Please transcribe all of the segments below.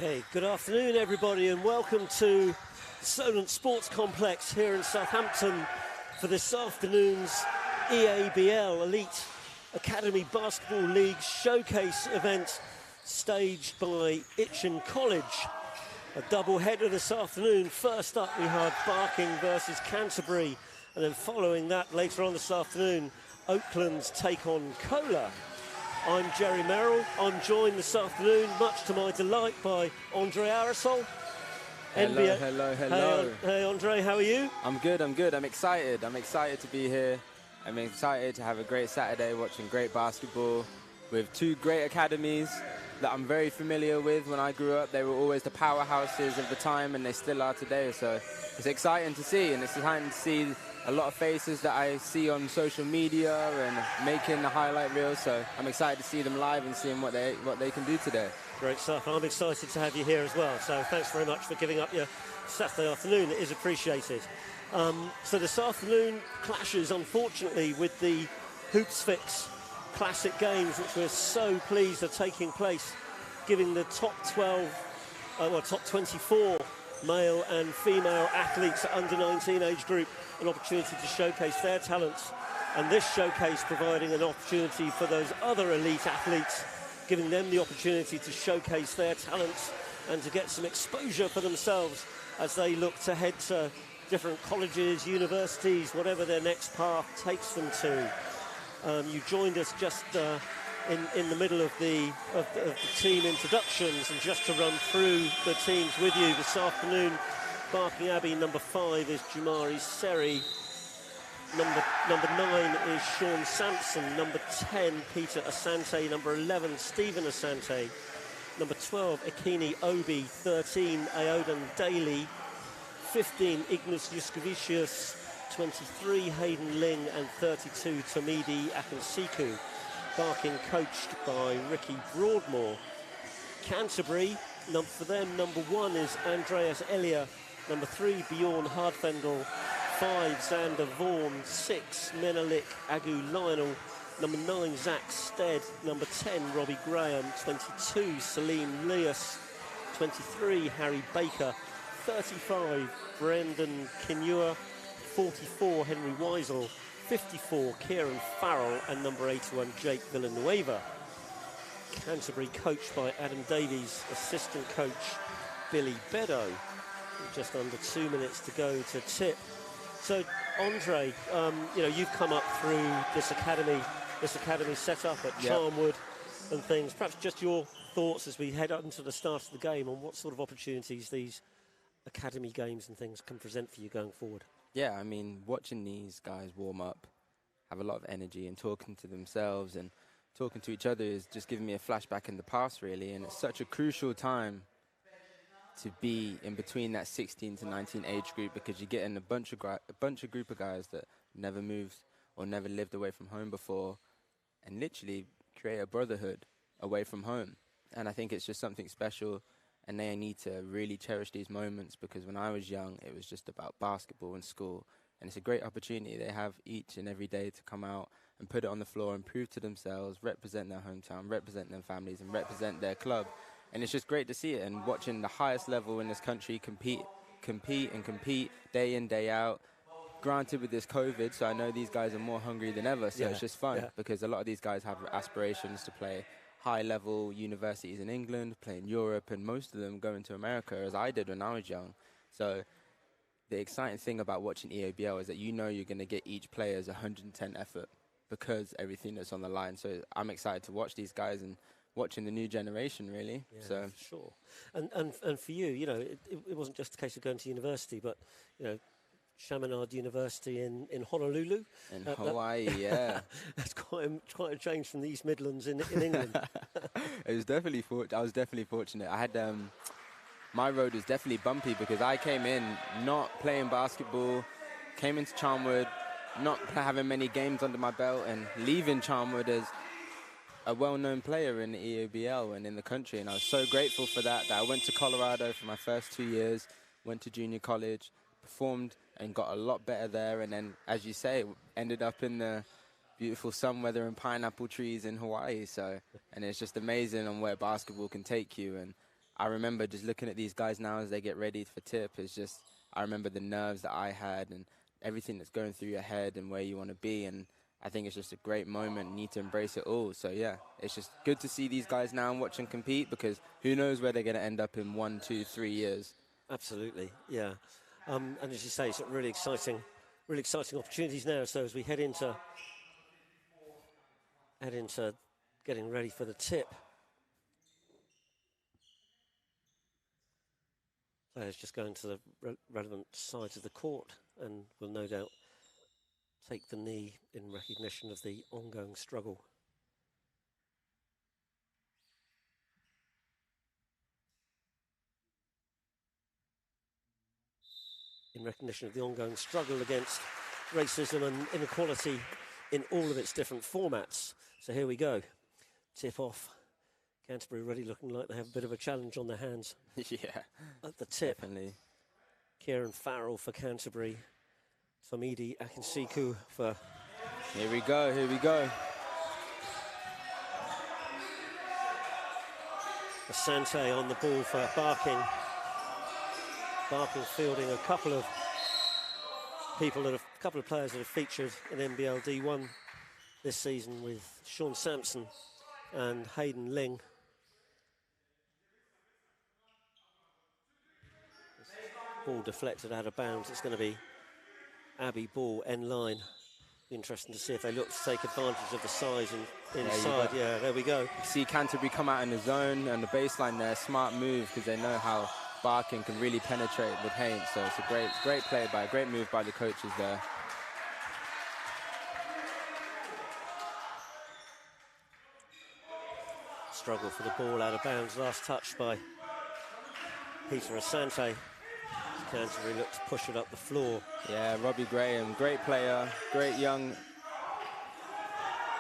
Okay, good afternoon everybody and welcome to Solent Sports Complex here in Southampton for this afternoon's EABL Elite Academy Basketball League Showcase event staged by Itchen College. A double header this afternoon. First up we had Barking versus Canterbury, and then following that later on this afternoon, Oakland's take on Kohler. I'm Jerry Merrill. I'm joined this afternoon, much to my delight, by Andre Arisol. Hello. Hey Andre, how are you? I'm good. I'm excited. I'm excited to be here. I'm excited to have a great Saturday watching great basketball with two great academies that I'm very familiar with. When I grew up, they were always the powerhouses of the time, and they still are today. So it's exciting to see, and it's exciting to see a lot of faces that I see on social media and making the highlight reels. So I'm excited to see them live and seeing what they can do today. Great stuff. I'm excited to have you here as well. So thanks very much for giving up your Saturday afternoon. It is appreciated. So this afternoon clashes, unfortunately, with the Hoops Fix Classic Games, which we're so pleased are taking place, giving the top 24 male and female athletes at under 19 age group an opportunity to showcase their talents, and this showcase providing an opportunity for those other elite athletes, giving them the opportunity to showcase their talents and to get some exposure for themselves as they look to head to different colleges, universities, whatever their next path takes them to. You joined us just in the middle of the team introductions, and just to run through the teams with you this afternoon, Barking Abbey number 5 is Jumari Seri, number 9 is Sean Sampson, number 10 Peter Asante, number 11 Stephen Asante, number 12 Akini Obi, 13 Aodan Daly, 15 Ignas Yuskavicius, 23 Hayden Ling, and 32 Tomidi Akinsiku. Barking coached by Ricky Broadmoor. Canterbury, for them, number 1 is Andreas Elia, number 3 Bjorn Hardfendel, 5 Xander Vaughan, 6 Menelik Agu Lionel, number 9 Zach Stead, number 10 Robbie Graham, 22 Salim Leas, 23 Harry Baker, 35 Brendan Kinua, 44 Henry Weisel, 54 Kieran Farrell, and number 81 Jake Villanueva. Canterbury coached by Adam Davies, assistant coach Billy Beddoe. Just under 2 minutes to go to tip. So Andre, you've come up through this academy set up at Charnwood and things. Perhaps just your thoughts as we head up into the start of the game on what sort of opportunities these academy games and things can present for you going forward. Yeah, I mean, watching these guys warm up, have a lot of energy, and talking to themselves and talking to each other is just giving me a flashback in the past, really. And it's such a crucial time to be in between that 16 to 19 age group, because you get in a bunch of group of guys that never moved or never lived away from home before, and literally create a brotherhood away from home. And I think it's just something special. And they need to really cherish these moments, because when I was young, it was just about basketball and school. And it's a great opportunity they have each and every day to come out and put it on the floor and prove to themselves, represent their hometown, represent their families, and represent their club. And it's just great to see it. And watching the highest level in this country compete day in, day out. Granted, with this COVID, so I know these guys are more hungry than ever. So it's just fun, because a lot of these guys have aspirations to play high-level universities in England, play in Europe, and most of them going to America, as I did when I was young. So the exciting thing about watching EABL is that you know you're going to get each player's 110 effort, because everything that's on the line. So I'm excited to watch these guys and watching the new generation, really. Yeah, so for sure. And for you, it wasn't just a case of going to university, but, Chaminade University in Honolulu. In Hawaii, yeah. That's quite a change from the East Midlands in England. I was definitely fortunate. I had my road was definitely bumpy, because I came in not playing basketball, came into Charnwood, not having many games under my belt, and leaving Charnwood as a well-known player in the EABL and in the country. And I was so grateful for that I went to Colorado for my first 2 years, went to junior college, performed and got a lot better there, and then, as you say, ended up in the beautiful sun weather and pineapple trees in Hawaii. So, and it's just amazing on where basketball can take you. And I remember just looking at these guys now as they get ready for tip. It's just, I remember the nerves that I had and everything that's going through your head and where you want to be. And I think it's just a great moment. You need to embrace it all. So yeah, it's just good to see these guys now and watch them compete, because who knows where they're going to end up in 1, 2, 3 years. Absolutely, yeah. And as you say, it's really exciting opportunities now. So as we head into getting ready for the tip, players just going to the relevant sides of the court, and will no doubt take the knee in recognition of the ongoing struggle. In recognition of the ongoing struggle against racism and inequality in all of its different formats. So here we go. Tip off. Canterbury already looking like they have a bit of a challenge on their hands. Yeah. At the tip. Definitely. Kieran Farrell for Canterbury. Tomidi Akinsiku for... Here we go. Asante on the ball for Barking. Barking fielding a couple of players that have featured in NBL D1 this season, with Sean Sampson and Hayden Ling. Ball deflected out of bounds. It's going to be Abbey ball end line. Be interesting to see if they look to take advantage of the size and inside. Yeah, there we go. You see Canterbury come out in the zone and the baseline there. Smart move, because they know how Barking can really penetrate the paint. So it's a great play by, great move by the coaches there. Struggle for the ball out of bounds. Last touch by Peter Asante. Canterbury looked to push it up the floor. Yeah, Robbie Graham, great player, great young.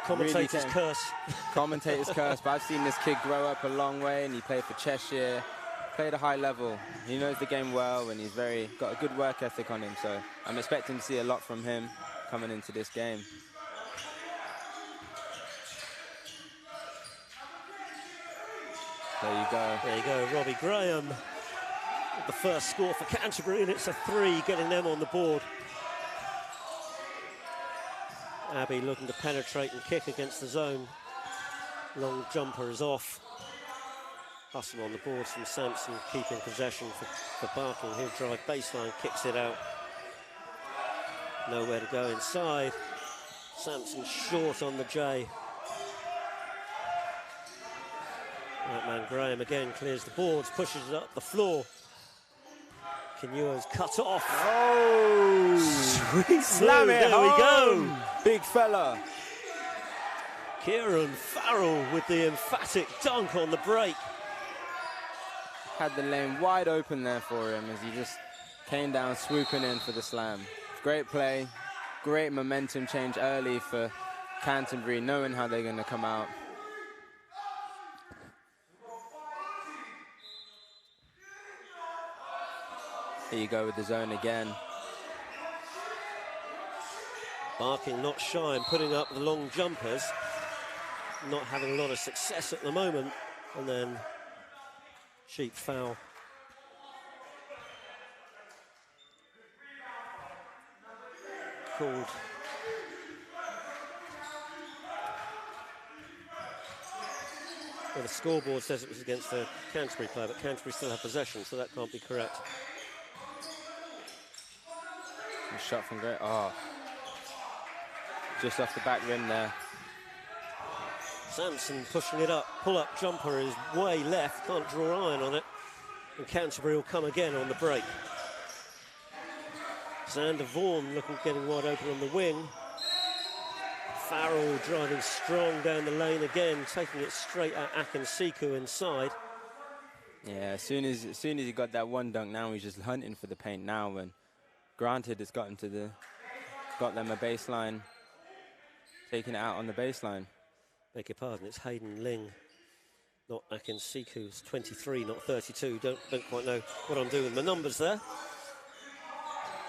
Commentator's really curse. Commentator's curse, but I've seen this kid grow up a long way, and he played for Cheshire, played a high level. He knows the game well, and he's got a good work ethic on him, so I'm expecting to see a lot from him coming into this game. There you go. There you go, Robbie Graham. The first score for Canterbury, and it's a 3, getting them on the board. Abbey looking to penetrate and kick against the zone. Long jumper is off. Hustle on the board from Sampson, keeping possession for Barking. He'll drive baseline, kicks it out. Nowhere to go inside. Sampson short on the J. Right man Graham again clears the boards, pushes it up the floor. Kinua's cut off. Oh! Sweet Slam it there home. we go. Big fella. Kieran Farrell with the emphatic dunk on the break. Had the lane wide open there for him as he just came down swooping in for the slam. Great play, great momentum change early for Canterbury, knowing how they're going to come out. Here you go with the zone again. Barking not shy and putting up the long jumpers. Not having a lot of success at the moment. And then cheap foul. Called. Well, the scoreboard says it was against the Canterbury player, but Canterbury still have possession, so that can't be correct. A shot from Great. Oh. Just off the back rim there. Sampson pushing it up. Pull-up jumper is way left. Can't draw iron on it. And Canterbury will come again on the break. Xander Vaughan getting wide open on the wing. Farrell driving strong down the lane again, taking it straight at Akinsiku inside. Yeah, as soon as he got that one dunk, now he's just hunting for the paint now. And granted, it's got them a baseline, taking it out on the baseline. Beg your pardon, it's Hayden Ling, not Akinsiku. It's 23, not 32. Don't quite know what I'm doing with my numbers there.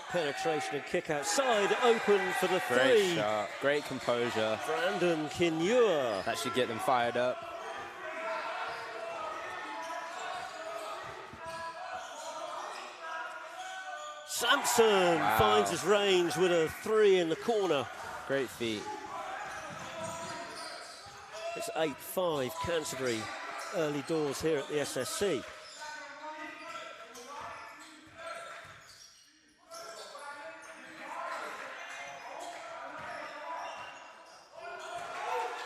Penetration and kick outside, open for the three. Great shot, great composure. Brandon Kinua. That should get them fired up. Sampson finds his range with a 3 in the corner. Great feat. It's 8-5 Canterbury, early doors here at the SSC.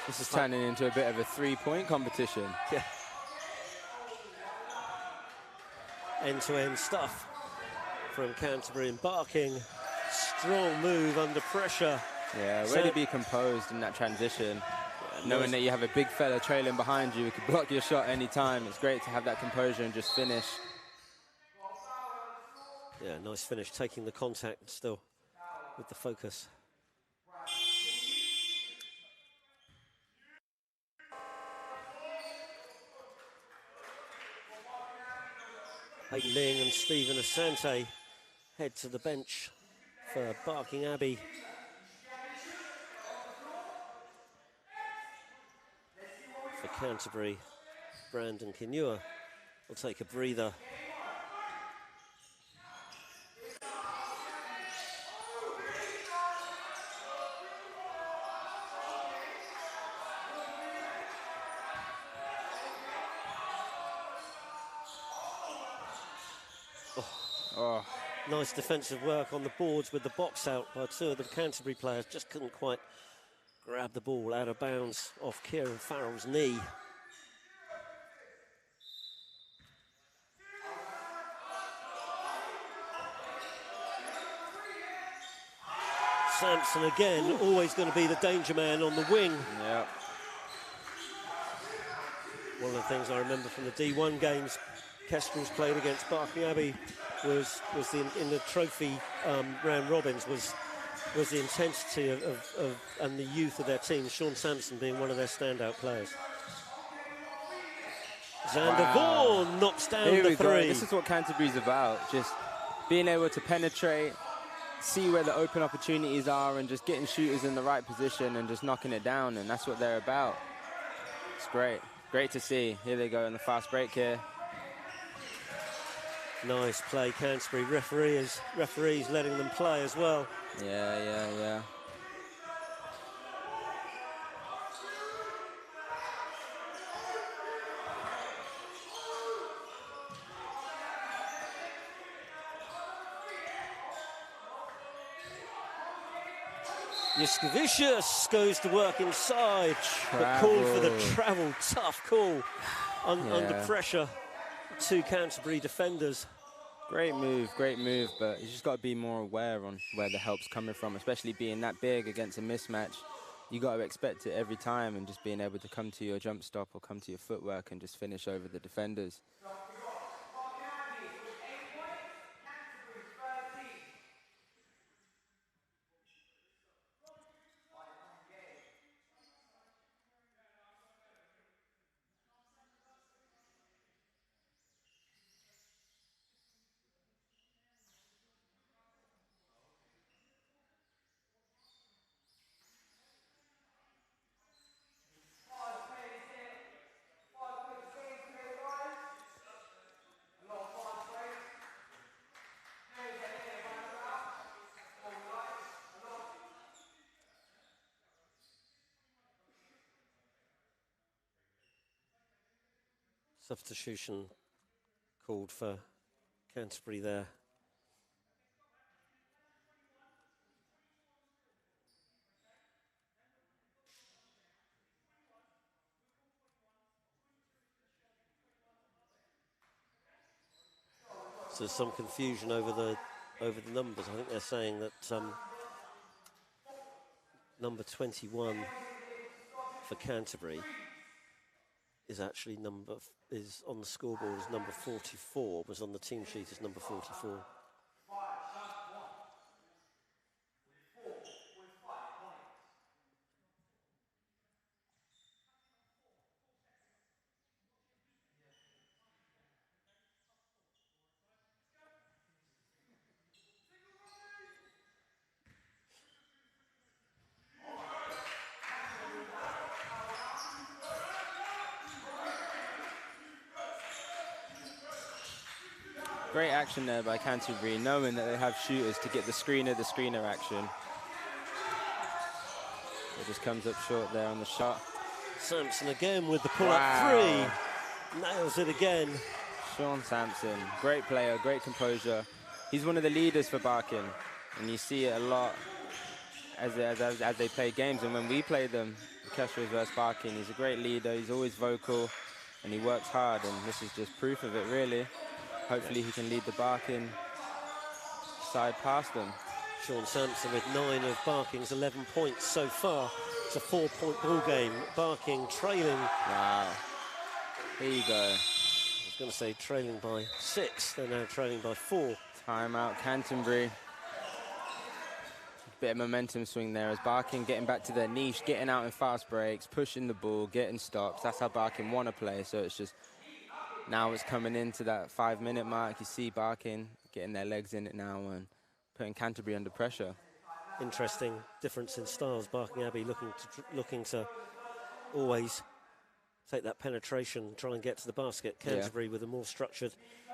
This is turning into a bit of a three-point competition. Yeah. End-to-end stuff from Canterbury, embarking. Strong move under pressure. Yeah, way to be composed in that transition. Yeah, knowing that you have a big fella trailing behind you who could block your shot anytime. It's great to have that composure and just finish. Yeah, nice finish, taking the contact still with the focus. Hayden Ling and Stephen Asante head to the bench for Barking Abbey. For Canterbury, Brandon Kinua will take a breather. Oh, Nice defensive work on the boards with the box out by two of the Canterbury players. Just couldn't quite grab the ball out of bounds off Kieran Farrell's knee. Sampson again, always going to be the danger man on the wing. yeah. One of the things I remember from the D1 games Kestrel's played against Barking Abbey was in the trophy round robins was the intensity of and the youth of their team. Sean Sampson being one of their standout players. Xander Vaughan knocks down Here the we three. go. This is what Canterbury's about. Just being able to penetrate, see where the open opportunities are, and just getting shooters in the right position and just knocking it down. And that's what they're about. It's great. Great to see. Here they go in the fast break here. Nice play, Canterbury. Referees letting them play as well. Yeah. Yuskavicius goes to work inside, but called for the travel. Tough call under pressure. Two Canterbury defenders. Great move, but you just got to be more aware on where the help's coming from, especially being that big against a mismatch. You got to expect it every time, and just being able to come to your jump stop or come to your footwork and just finish over the defenders. Substitution called for Canterbury there. So there's some confusion over the numbers. I think they're saying that number 21 for Canterbury is actually is on the scoreboard as number 44, was on the team sheet as number 44. Great action there by Canterbury, knowing that they have shooters to get the screener action. It just comes up short there on the shot. Sampson again with the pull-up three. Nails it again. Sean Sampson, great player, great composure. He's one of the leaders for Barking, and you see it a lot as they play games. And when we play them, the Kestrels versus Barking, he's a great leader. He's always vocal, and he works hard. And this is just proof of it, really. Hopefully he can lead the Barking side past them. Sean Sampson with 9 of Barking's 11 points so far. It's a 4-point ball game. Barking trailing. Wow. Here you go. I was going to say trailing by 6. They're now trailing by 4. Timeout, Canterbury. Bit of momentum swing there as Barking getting back to their niche, getting out in fast breaks, pushing the ball, getting stops. That's how Barking want to play. So it's just now it's coming into that 5-minute mark. You see Barking getting their legs in it now and putting Canterbury under pressure. Interesting difference in styles. Barking Abbey looking to always take that penetration, try and get to the basket. Canterbury with a more structured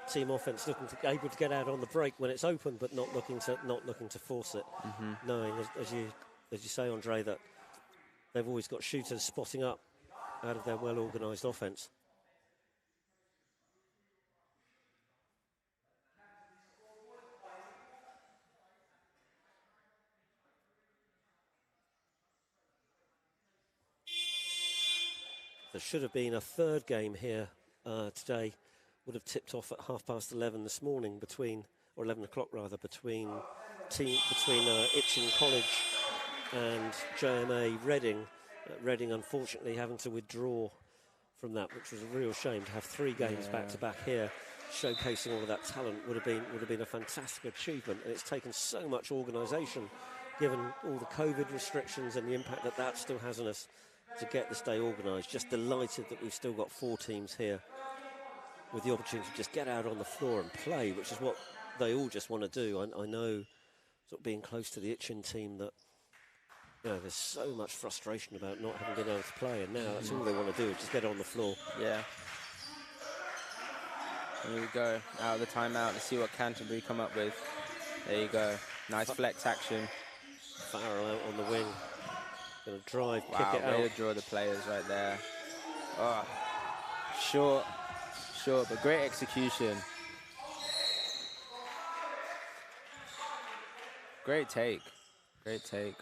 team offense, able to get out on the break when it's open, but not looking to force it. Knowing, as you say, Andre, that they've always got shooters spotting up out of their well-organised offense. There should have been a third game here today. Would have tipped off at 11:30 this morning or 11 o'clock rather, between Itchen College and JMA Reading. Reading unfortunately having to withdraw from that, which was a real shame. To have 3 games back to back here, showcasing all of that talent, would have been a fantastic achievement. And it's taken so much organisation, given all the COVID restrictions and the impact that still has on us, to get this day organised. Just delighted that we've still got 4 teams here with the opportunity to just get out on the floor and play, which is what they all just want to do. I know, sort of being close to the Itchen team, that there's so much frustration about not having been able to play, and now that's all they want to do, is just get on the floor. Yeah. Here we go, out of the timeout. Let's see what Canterbury come up with. There you go, nice flex action. Farrell out on the wing, going to drive, kick it out. Way to draw the players right there. Oh, short, but great execution. Great take. Great take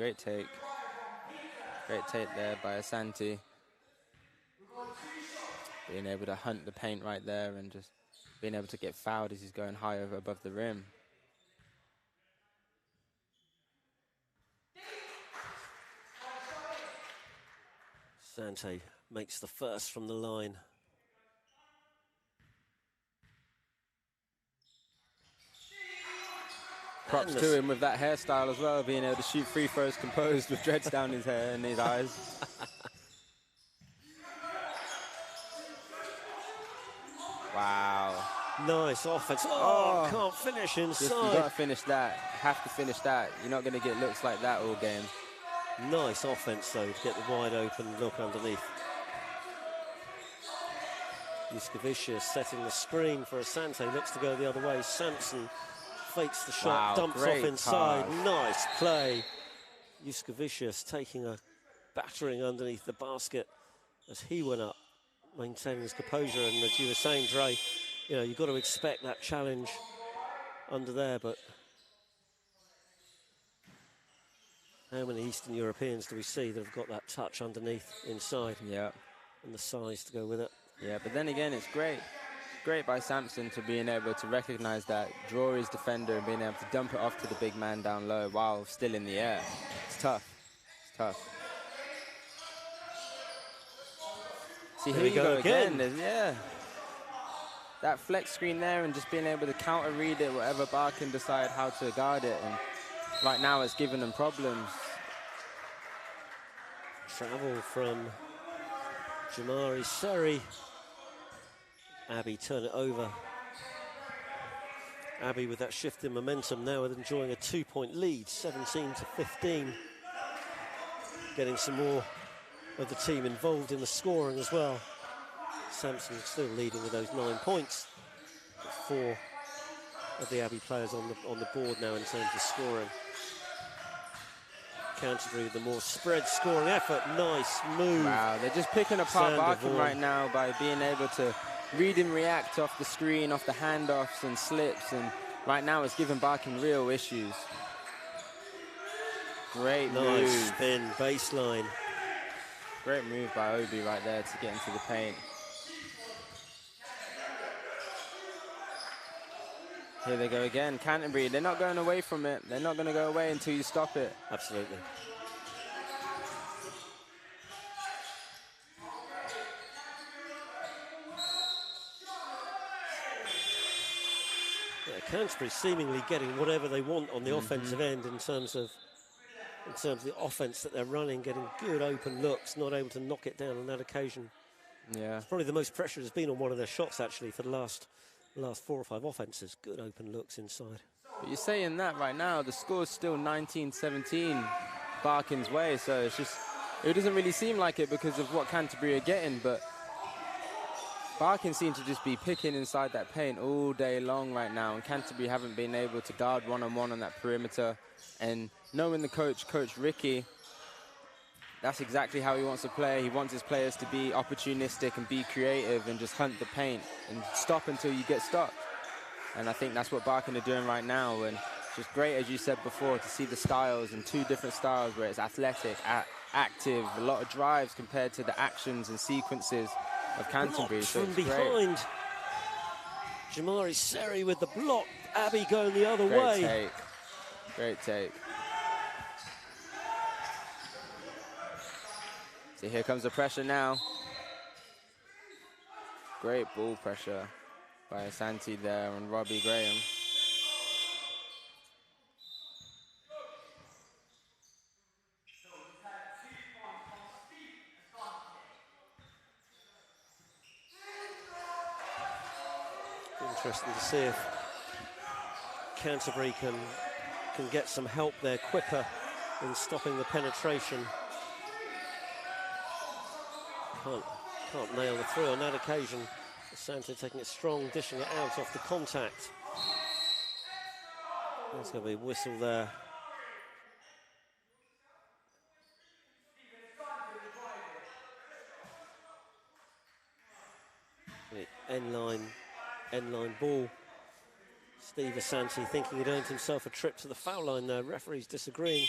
there by Asante. Being able to hunt the paint right there and just being able to get fouled as he's going high over above the rim. Asante makes the first from the line. Props to him with that hairstyle as well, being able to shoot free throws composed with dreads down his hair and his eyes. Wow. Nice offense. Oh, can't finish inside. You got to finish that. Have to finish that. You're not going to get looks like that all game. Nice offense, though, to get the wide open look underneath. Yuskavicius setting the screen for Asante. Looks to go the other way. Sampson fakes the shot, dumps off inside. Pass. Nice play. Yuskavicius taking a battering underneath the basket as he went up, maintaining his composure. And as you were saying, Dre, you've got to expect that challenge under there, but how many Eastern Europeans do we see that have got that touch underneath, inside? Yeah. And the size to go with it. Yeah, but then again, it's great. Great by Sampson to being able to recognize that, draw his defender, and being able to dump it off to the big man down low while still in the air. It's tough. It's tough. See, here you go again. Yeah. That flex screen there and just being able to counter read it, whatever Barkin decide how to guard it. And right now it's giving them problems. Travel from Jamari Seri. Abbey turn it over. Abbey with that shift in momentum now, enjoying a 2-point lead, 17-15. Getting some more of the team involved in the scoring as well. Sampson still leading with those 9 points. 4 of the Abbey players on the board now in terms of scoring. Canterbury with the more spread scoring effort. Nice move. Wow, they're just picking apart Barkin right now by being able to read and react off the screen, off the handoffs and slips, and right now it's giving Barkin real issues. Great move. Nice spin, baseline. Great move by Obi right there to get into the paint. Here they go again, Canterbury. They're not going away from it. They're not going to go away until you stop it. Absolutely. Canterbury seemingly getting whatever they want on the offensive end in terms of the offense that they're running, getting good open looks, not able to knock it down on that occasion. Yeah. It's probably the most pressure has been on one of their shots actually for the last 4 or 5 offenses. Good open looks inside. But you're saying that right now, the score's still 19-17 Barkin's way, so it's just, it doesn't really seem like it because of what Canterbury are getting, but Barkin seems to just be picking inside that paint all day long right now, and Canterbury haven't been able to guard one-on-one on that perimeter. And knowing the coach, Coach Ricky, that's exactly how he wants to play. He wants his players to be opportunistic and be creative and just hunt the paint and stop until you get stopped. And I think that's what Barkin are doing right now. And it's just great, as you said before, to see the styles and 2 different styles where it's athletic, active, a lot of drives compared to the actions and sequences of Canterbury. Blocked So from it's behind. Jamari Seri with the block. Abbey going the other great way. Take. Great take. So here comes the pressure now. Great ball pressure by Asante there on Robbie Graham. Interesting to see if Canterbury can get some help there quicker in stopping the penetration. Can't nail the three on that occasion. Asante taking it strong, dishing it out off the contact. There's going to be a whistle there. The end line ball. Steve Asante thinking he'd earned himself a trip to the foul line there. Referees disagreeing.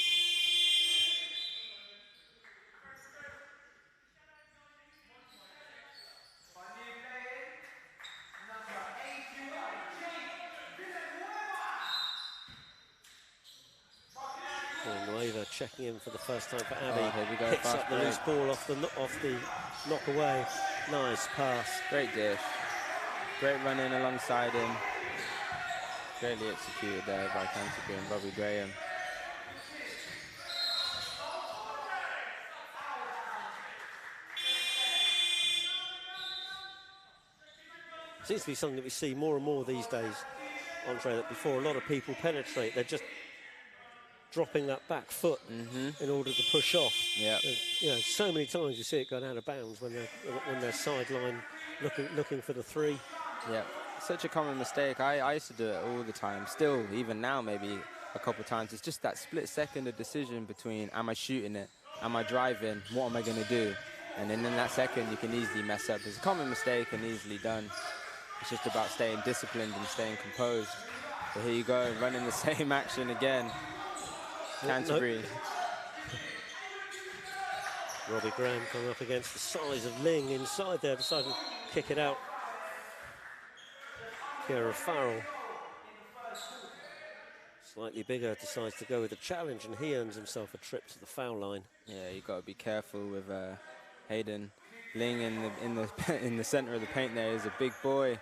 Checking in for the first time for Abbey. Here we go. Picks up the loose ball off the knock away. Nice pass. Great dish. Great run in alongside him. Greatly executed there by Canterbury and Robbie Graham. Seems to be something that we see more and more these days, Andre, that before a lot of people penetrate, they're just dropping that back foot in order to push off. Yeah. You know, so many times you see it going out of bounds when they're sideline looking for the three. Yeah, such a common mistake. I used to do it all the time. Still, even now, maybe a couple of times. It's just that split second of decision between, am I shooting it? Am I driving? What am I going to do? And then in that second, you can easily mess up. It's a common mistake and easily done. It's just about staying disciplined and staying composed. But here you go, running the same action again. Canterbury. Nope. Robbie Graham coming up against the size of Ling inside there, deciding to kick it out. Kieran Farrell, slightly bigger, decides to go with the challenge, and he earns himself a trip to the foul line. Yeah, you got to be careful with Hayden. Ling in the center of the paint there is a big boy.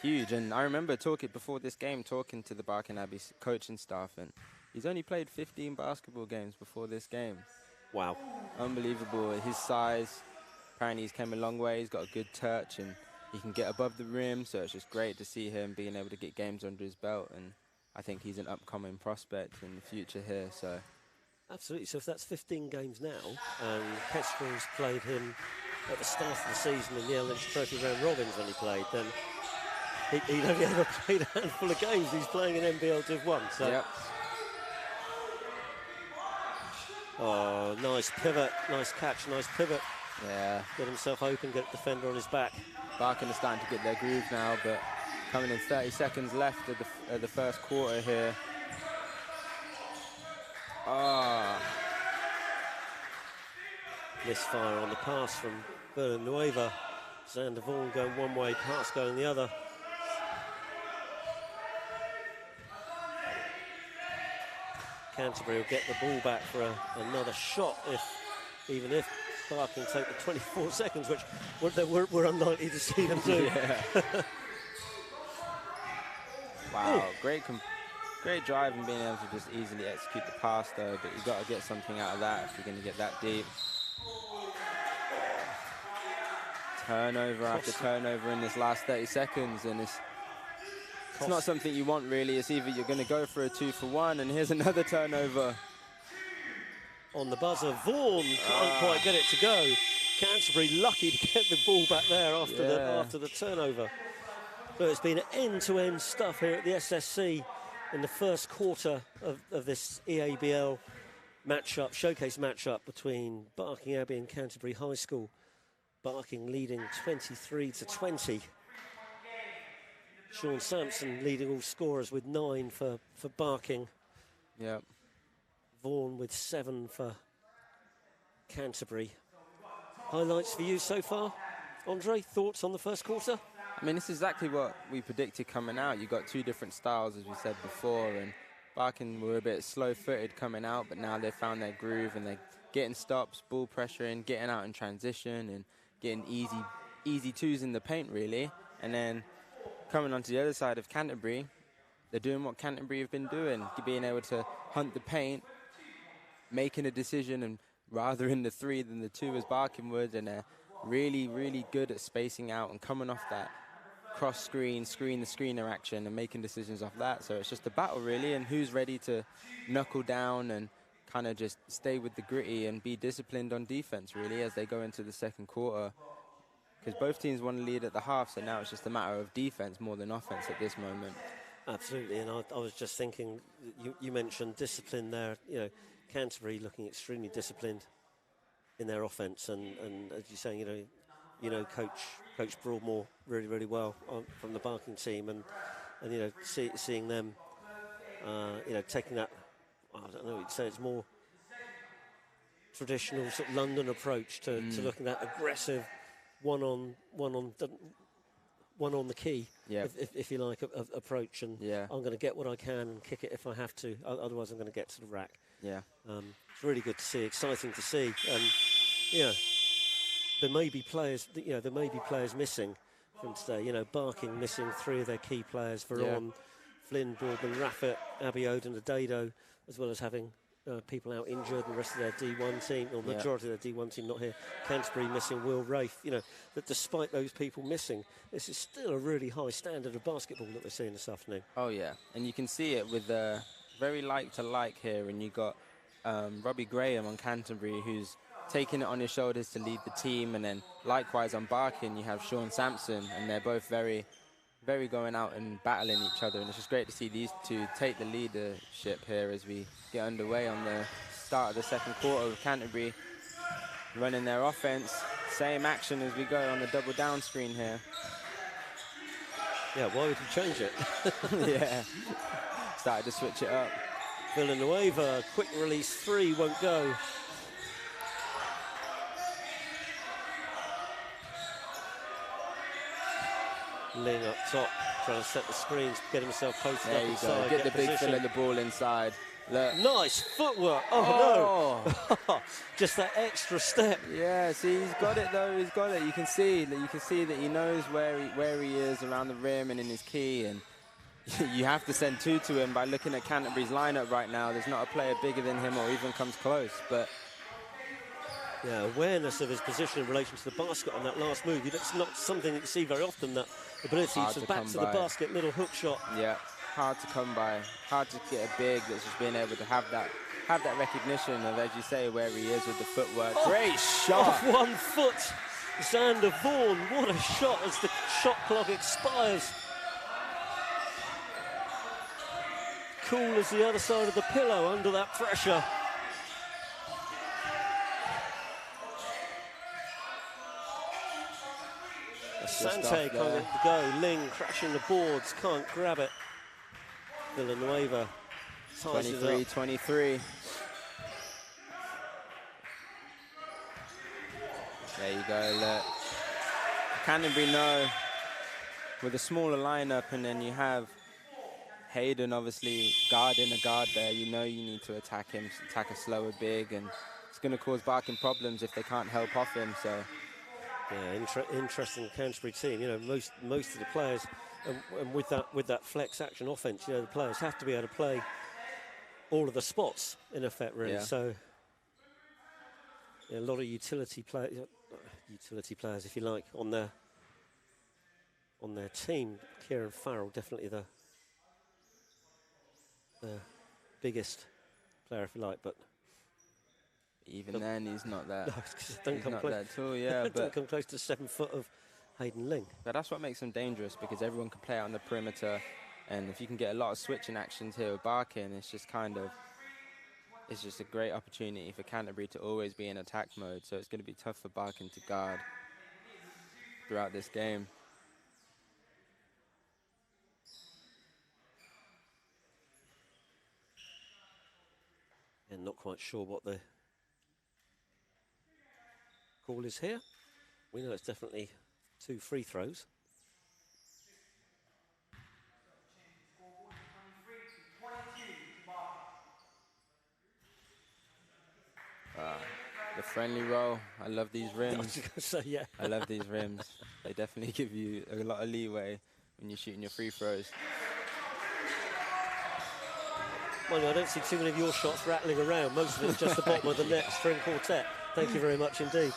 Huge, and I remember talking to the Barking Abbey coaching staff, and he's only played 15 basketball games before this game. Wow. Unbelievable. His size, apparently he's come a long way. He's got a good touch, and he can get above the rim, so it's just great to see him being able to get games under his belt, and I think he's an upcoming prospect in the future here. So. Absolutely. So if that's 15 games now, and Kestrel's played him at the start of the season in the L Lynch Trophy round robins when he played, then he'd only ever played a handful of games. He's playing in NBL Div 1. So. Yep. Oh, nice pivot, nice catch, nice pivot. Yeah. Get himself open, get the defender on his back. Barking is starting to get their groove now, but coming in 30 seconds left of the first quarter here. Misfire on the pass from Villanueva. Xander Vaughan going one way, pass going the other. Canterbury will get the ball back for another shot, even if Barking take the 24 seconds, which we're unlikely to see them do. Yeah. Wow, great drive and being able to just easily execute the pass though, but you've got to get something out of that if you're going to get that deep. Turnover after turnover in this last 30 seconds, and it's not something you want really. It's either you're going to go for a 2-for-1, and here's another turnover. On the buzzer, Vaughan can't quite get it to go. Canterbury lucky to get the ball back there after the turnover. So it's been end-to-end stuff here at the SSC in the first quarter of this EABL matchup, showcase matchup between Barking Abbey and Canterbury High School. Barking leading 23-20. Sean Sampson leading all scorers with 9 for Barking. Yep. Vaughan with 7 for Canterbury. Highlights for you so far, Andre? Thoughts on the first quarter? I mean, it's exactly what we predicted coming out. You got 2 different styles, as we said before, and Barking were a bit slow-footed coming out, but now they've found their groove and they're getting stops, ball pressuring, getting out in transition, and getting easy twos in the paint, really. And then coming onto the other side of Canterbury, they're doing what Canterbury have been doing, being able to hunt the paint, making a decision, and rather in the 3 than the 2 as Barking would, and they're really, really good at spacing out and coming off that cross-screen, screen-the-screener action and making decisions off that. So it's just a battle, really, and who's ready to knuckle down and kind of just stay with the gritty and be disciplined on defense, really, as they go into the second quarter. Because both teams want to lead at the half, so now it's just a matter of defense more than offense at this moment. Absolutely, and I was just thinking, you mentioned discipline there. You know, Canterbury looking extremely disciplined in their offense, and as you're saying, Coach Broadmoor really, really well from the Barking team, and seeing them, taking that, I don't know, you'd say it's more traditional sort of London approach to looking at that aggressive one on the key, if you like, approach, and I'm going to get what I can and kick it if I have to. Otherwise, I'm going to get to the rack. Yeah, it's really good to see, exciting to see, and there may be players. There may be players missing from today. Barking missing 3 of their key players: Verus, Flynn, Boardman, Raffet, Abbey, Oden, Adado, as well as having people out injured, and the rest of their D1 team, or majority of their D1 team, not here. Canterbury missing Will Rafe. That despite those people missing, this is still a really high standard of basketball that we're seeing this afternoon. Oh, yeah. And you can see it with very like-to-like here. And you got Robbie Graham on Canterbury, who's taking it on his shoulders to lead the team. And then likewise on Barking, you have Sean Sampson. And they're both very going out and battling each other. And it's just great to see these 2 take the leadership here as we get underway on the start of the second quarter with Canterbury running their offense. Same action as we go on the double down screen here. Yeah, why would you change it? Yeah, started to switch it up. Villanueva, quick release 3, won't go. Ling up top, trying to set the screens, get himself posted up inside. There you go, get the big fill of the ball inside. Look. Nice footwork. Oh, no. Just that extra step. Yeah, see, he's got it though. He's got it. You can see that he knows where he is around the rim and in his key, and you have to send 2 to him by looking at Canterbury's lineup right now. There's not a player bigger than him or even comes close, but yeah, awareness of his position in relation to the basket on that last move. It's not something that you see very often, that ability to back to the basket, little hook shot. Yeah, hard to come by. Hard to get a big that's just being able to have that recognition of, as you say, where he is with the footwork. Great shot. Off 1 foot, Xander Vaughan. What a shot as the shot clock expires. Cool as the other side of the pillow under that pressure. Asante can't go. Ling crashing the boards, can't grab it. Villanueva ties it up. 23-23. There you go. Look. Canterbury know with a smaller lineup, and then you have Hayden obviously guarding a guard there. You know you need to attack him, attack a slower big, and it's going to cause Barking problems if they can't help off him. So. Yeah, interesting Canterbury team. Most of the players, and with that flex action offense, the players have to be able to play all of the spots in effect, really. Yeah. So a lot of utility players, if you like, on their team. Kieran Farrell definitely the biggest player, if you like, but. Even then, he's not that. No, don't come close. That at all, yeah. Don't come close to 7 foot of Hayden Ling. But that's what makes him dangerous, because everyone can play out on the perimeter, and if you can get a lot of switching actions here with Barking, it's just a great opportunity for Canterbury to always be in attack mode. So it's going to be tough for Barking to guard throughout this game. And not quite sure what the call is here. We know it's definitely 2 free throws. The friendly roll. I love these rims. I was going to say, yeah. I love these rims. They definitely give you a lot of leeway when you're shooting your free throws. Well, I don't see too many of your shots rattling around. Most of it's just the bottom of the net, string quartet. Thank you very much indeed.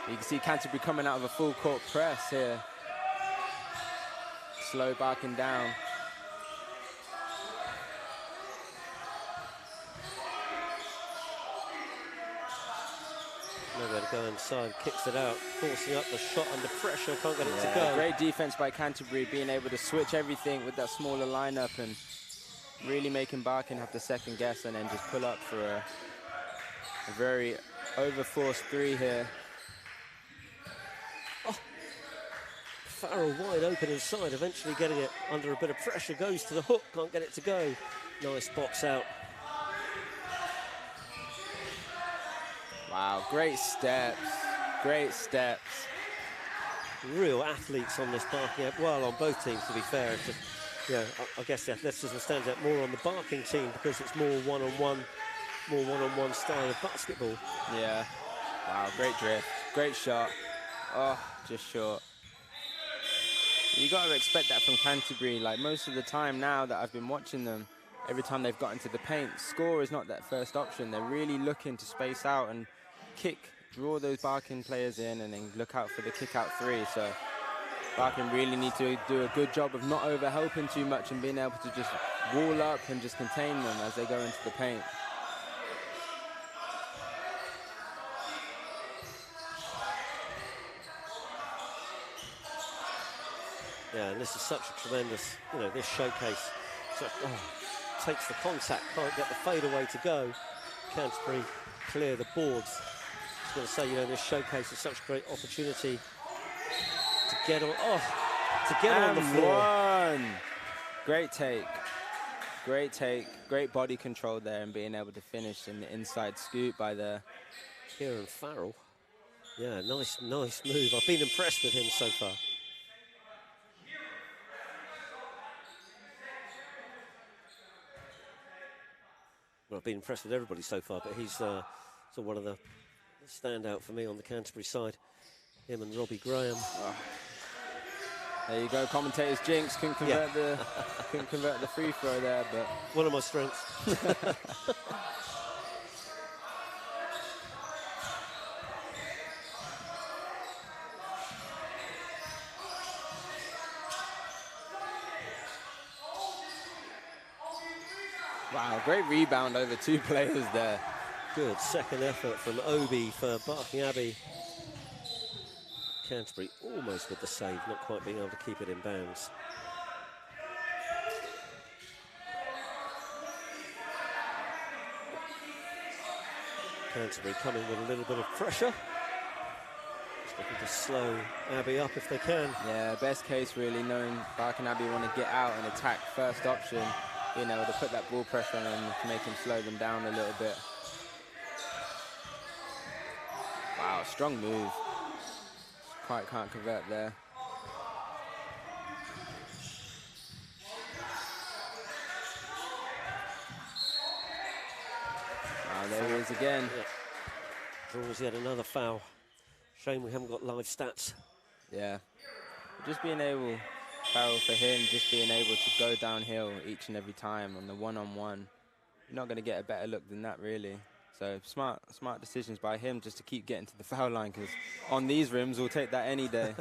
You can see Canterbury coming out of a full court press here. Slow barking down. Nowhere to go inside, kicks it out, forcing up the shot under pressure, can't get it to go. Great defense by Canterbury, being able to switch everything with that smaller lineup and really making Barking have to second guess and then just pull up for a very over-forced 3 here. Oh. Farrell wide open inside, eventually getting it under a bit of pressure, goes to the hook, can't get it to go. Nice box out. Wow, great steps, great steps. Real athletes on this Barking, well, on both teams to be fair. It's just, yeah, I guess the athleticism stands out more on the Barking team because it's more one-on-one style of basketball. Yeah, wow, great drift, great shot. Oh, just short. You got to expect that from Canterbury. Like most of the time now that I've been watching them, every time they've got into the paint, score is not that first option. They're really looking to space out and draw those Barking players in and then look out for the kick-out 3. So Barking really need to do a good job of not over-helping too much and being able to just wall up and just contain them as they go into the paint. Yeah, and this is such a tremendous, this showcase. Takes the contact, can't get the fadeaway to go. Canterbury clear the boards. I was going to say, this showcase is such a great opportunity to get on, on the floor. One. Great take, great body control there and being able to finish in the inside scoop by the Kieran Farrell. Yeah, nice move. I've been impressed with him so far. Well, I've been impressed with everybody so far, but he's one of the standout for me on the Canterbury side. Him and Robbie Graham. Oh. There you go, commentator's jinx. Couldn't convert the free throw there, but one of my strengths. Wow, great rebound over 2 players there. Good second effort from Abbey for Barking Abbey. Canterbury almost with the save, not quite being able to keep it in bounds. Canterbury coming with a little bit of pressure. Just looking to slow Abbey up if they can. Yeah, best case really, knowing Barking Abbey want to get out and attack first option, being able to put that ball pressure on them to make him slow them down a little bit. Wow, strong move. Quite can't convert there. Wow, there he is again. Yeah. Draws yet another foul. Shame we haven't got live stats. Yeah. Just being able, Farrell for him, just being able to go downhill each and every time on the one-on-one. You're not going to get a better look than that, really. So smart decisions by him just to keep getting to the foul line, because on these rims, we'll take that any day.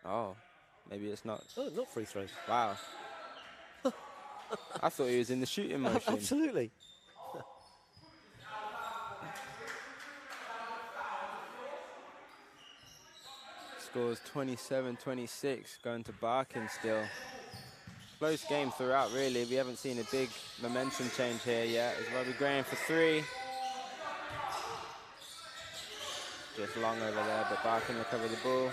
Oh, maybe it's not. Oh, not free throws. Wow. I thought he was in the shooting motion. Absolutely. Scores 27-26, going to Barking still. Close game throughout, really. We haven't seen a big momentum change here yet. As Robbie Graham for 3. Just long over there, but Barkin recover the ball.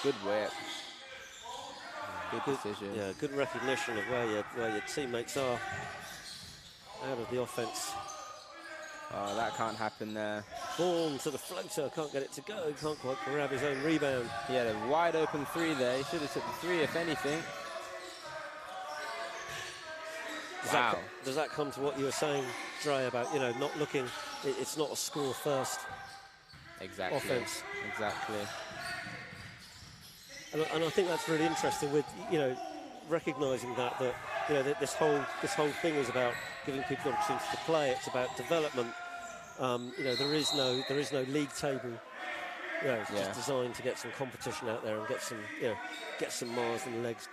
Good whip. Good decision. Yeah, good recognition of where your teammates are out of the offense. Oh, that can't happen there. Ball to the floater, can't get it to go, can't quite grab his own rebound. He had a wide open three there. He should have took the three, if anything. Wow. Does that come to what you were saying, Dre, about, you know, not looking, it's not a score first offense. Exactly. And I think that's really interesting with, you know, recognising that you know, that this whole thing is about giving people the opportunity to play. It's about development. You know, there is no league table. You know, it's just designed to get some competition out there and get some miles in the legs.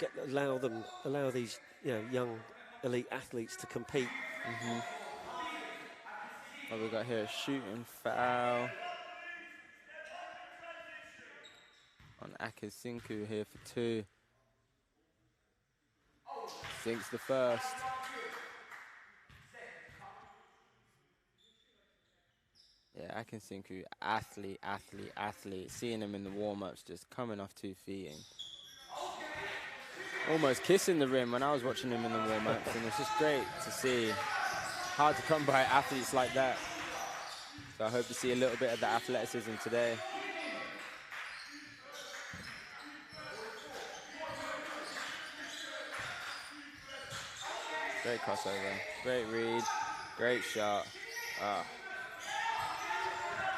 Allow these, you know, young elite athletes to compete. What we got here? A shooting foul on Akesinku here for 2. Sinks the first. Yeah, Akesinku, athlete. Seeing him in the warm-ups, just coming off 2 feet and almost kissing the rim when I was watching him in the warm-ups, and it's just great to see. Hard to come by athletes like that. So I hope to see a little bit of the athleticism today. Great crossover, great read, great shot.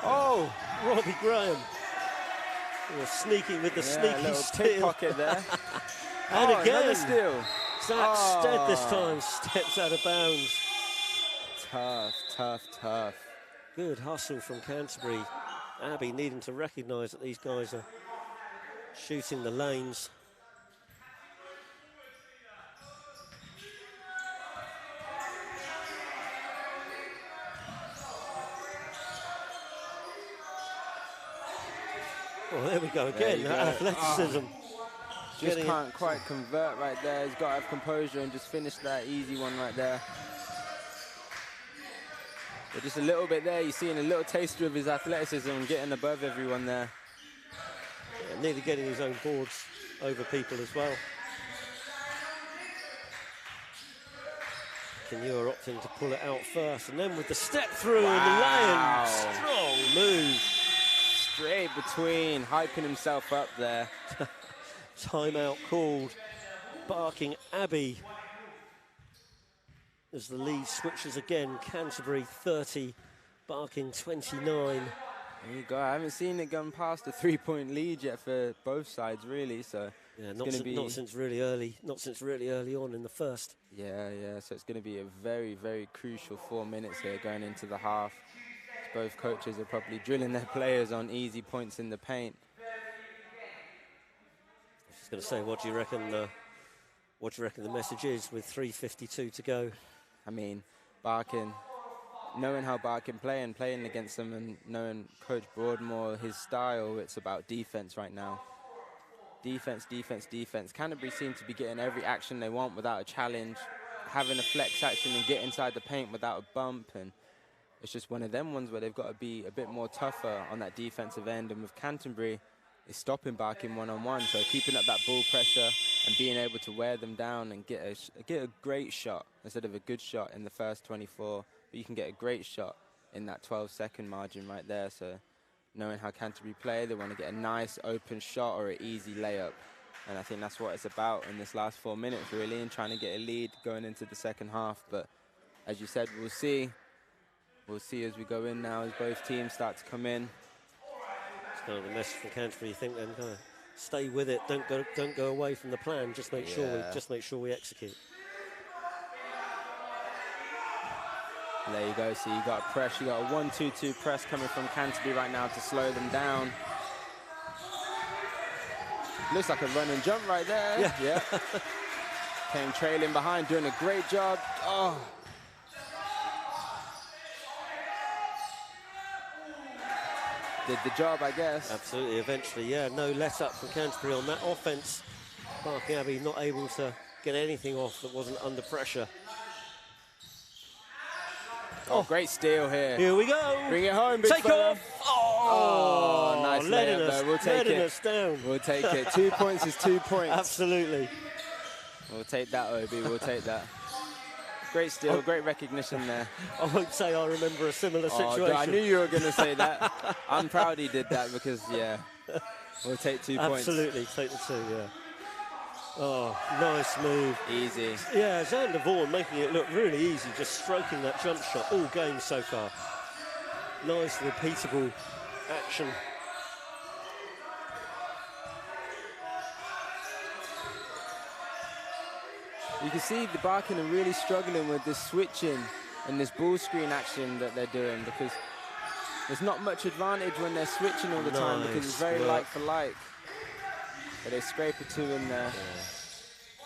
Oh, Robbie Graham. Sneaky with the sneaky steal. Pickpocket there. And again, another steal. Zach Stead this time steps out of bounds. Tough. Good hustle from Canterbury. Abbey needing to recognise that these guys are shooting the lanes. Oh, there we go again. Athleticism. Just can't quite convert right there. He's got to have composure and just finish that easy one right there. But just a little bit there, you're seeing a little taster of his athleticism and getting above everyone there. Yeah, nearly getting his own boards over people as well. Kenua opting to pull it out first, and then with the step through and the lay-in. Strong move. Straight between, hyping himself up there. Timeout called. Barking Abbey as the lead switches again. Canterbury 30, Barking 29. There you go. I haven't seen it gone past a 3-point lead yet for both sides, really. So yeah, not since really early on in the first. Yeah. So it's going to be a very, very crucial 4 minutes here going into the half. Both coaches are probably drilling their players on easy points in the paint. I was just going to say, what do you reckon the message is with 3:52 to go? I mean, Barkin, knowing how Barkin play and playing against them and knowing Coach Broadmoor, his style, it's about defense right now. Defense. Canterbury seem to be getting every action they want without a challenge, having a flex action and get inside the paint without a bump, and it's just one of them ones where they've got to be a bit more tougher on that defensive end. And with Canterbury, it's stopping Barkin one-on-one, so keeping up that ball pressure and being able to wear them down and get a great shot instead of a good shot in the first 24. But you can get a great shot in that 12-second margin right there. So knowing how Canterbury play, they want to get a nice open shot or an easy layup. And I think that's what it's about in this last 4 minutes, really, and trying to get a lead going into the second half. But as you said, we'll see. We'll see as we go in now, as both teams start to come in. It's kind of the message from Canterbury. You think then, kind of stay with it. Don't go away from the plan. Just make sure we execute. There you go. So you got a press. You got a 1-2-2 press coming from Canterbury right now to slow them down. Looks like a run and jump right there. Yeah. Came trailing behind, doing a great job. Oh. Did the job, I guess. Absolutely, eventually, yeah. No let up from Canterbury on that offense. Barking Abbey not able to get anything off that wasn't under pressure. Oh, great steal here. Here we go. Bring it home, big Take fella. off. Oh, nice letting layup us, there. We'll take letting it. us down. We'll take it. 2 points is 2 points. Absolutely. We'll take that, Obi. We'll take that. Great steal, great recognition there. I won't say I remember a similar situation. I knew you were going to say that. I'm proud he did that because, yeah, we'll take 2 points. Absolutely, take the 2, yeah. Oh, nice move. Easy. Yeah, Xander Vaughan making it look really easy, just stroking that jump shot all game so far. Nice, repeatable action. You can see the Barking are really struggling with this switching and this ball screen action that they're doing because there's not much advantage when they're switching all the time because it's very like for like. But they scrape a 2 in there.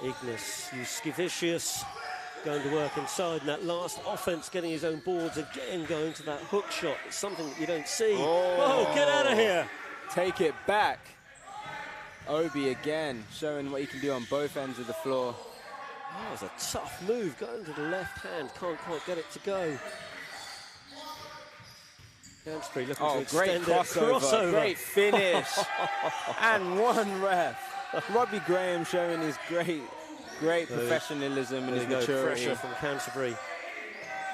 Yeah. Ignis Yuskivicius going to work inside, and that last offense getting his own boards again, going to that hook shot. It's something that you don't see. Oh, get out of here. Take it back. Obi again, showing what he can do on both ends of the floor. That was a tough move, going to the left hand, can't quite get it to go. Gansbury looking to extend great crossover, great finish. And one ref. Robbie Graham showing his great professionalism and his maturity. Pressure from Canterbury.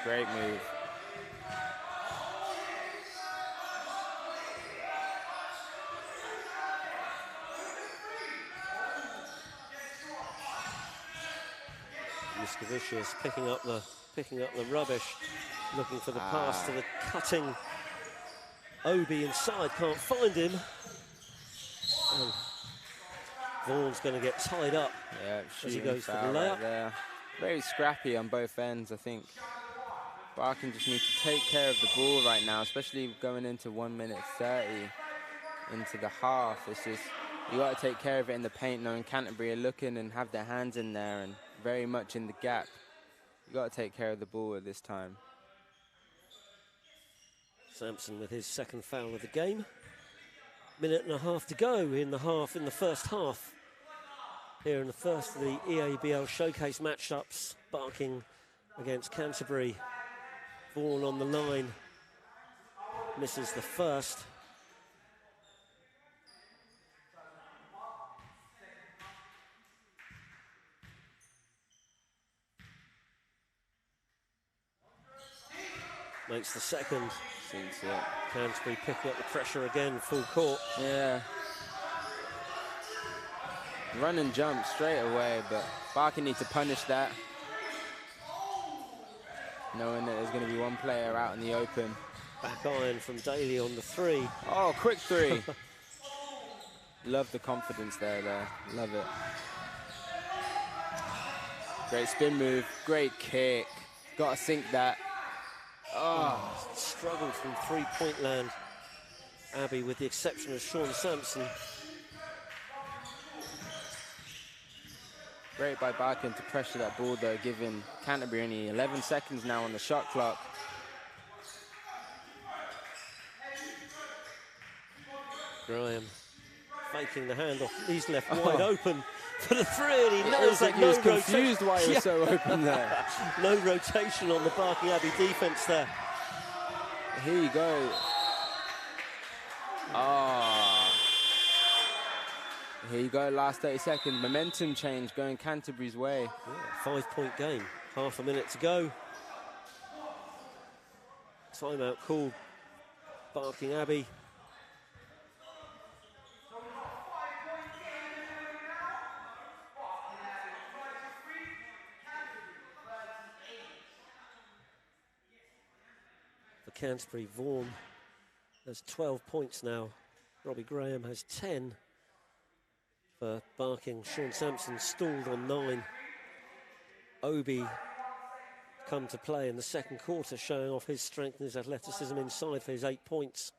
Great move. Yuskivicius picking up the rubbish, looking for the pass to the cutting Obi inside, can't find him. And Vaughan's going to get tied up as he goes for the layup. Right there. Very scrappy on both ends, I think. Barking just needs to take care of the ball right now, especially going into 1 minute 30 into the half. It's just, you got to take care of it in the paint, knowing Canterbury are looking and have their hands in there and very much in the gap. You got to take care of the ball at this time. Sampson with his second foul of the game. Minute and a half to go in the first half. Here in the first of the EABL showcase matchups, Barking against Canterbury. Vaughan on the line, misses the first. Makes the second. Since Canterbury picking up the pressure again, full court. Yeah. Run and jump straight away, but Barking needs to punish that. Knowing that there's going to be one player out in the open. Back iron from Daly on the 3. Oh, quick 3. Love the confidence there. Love it. Great spin move, great kick. Got to sink that. Oh, struggled from three-point land. Abbey, with the exception of Sean Sampson. Great by Barkin to pressure that ball though, giving Canterbury only 11 seconds now on the shot clock. Graham faking the handoff. He's left wide open for the 3, and he knows that he was confused why he was so open there. No rotation on the Barking Abbey defense there. Here you go. Here you go, last 30 seconds. Momentum change going Canterbury's way. Yeah, 5-point game. Half a minute to go. Timeout called. Barking Abbey. For Canterbury, Vaughan has 12 points now. Robbie Graham has 10. For Barking, Sean Sampson stalled on 9. Obi come to play in the second quarter, showing off his strength and his athleticism inside for his 8 points.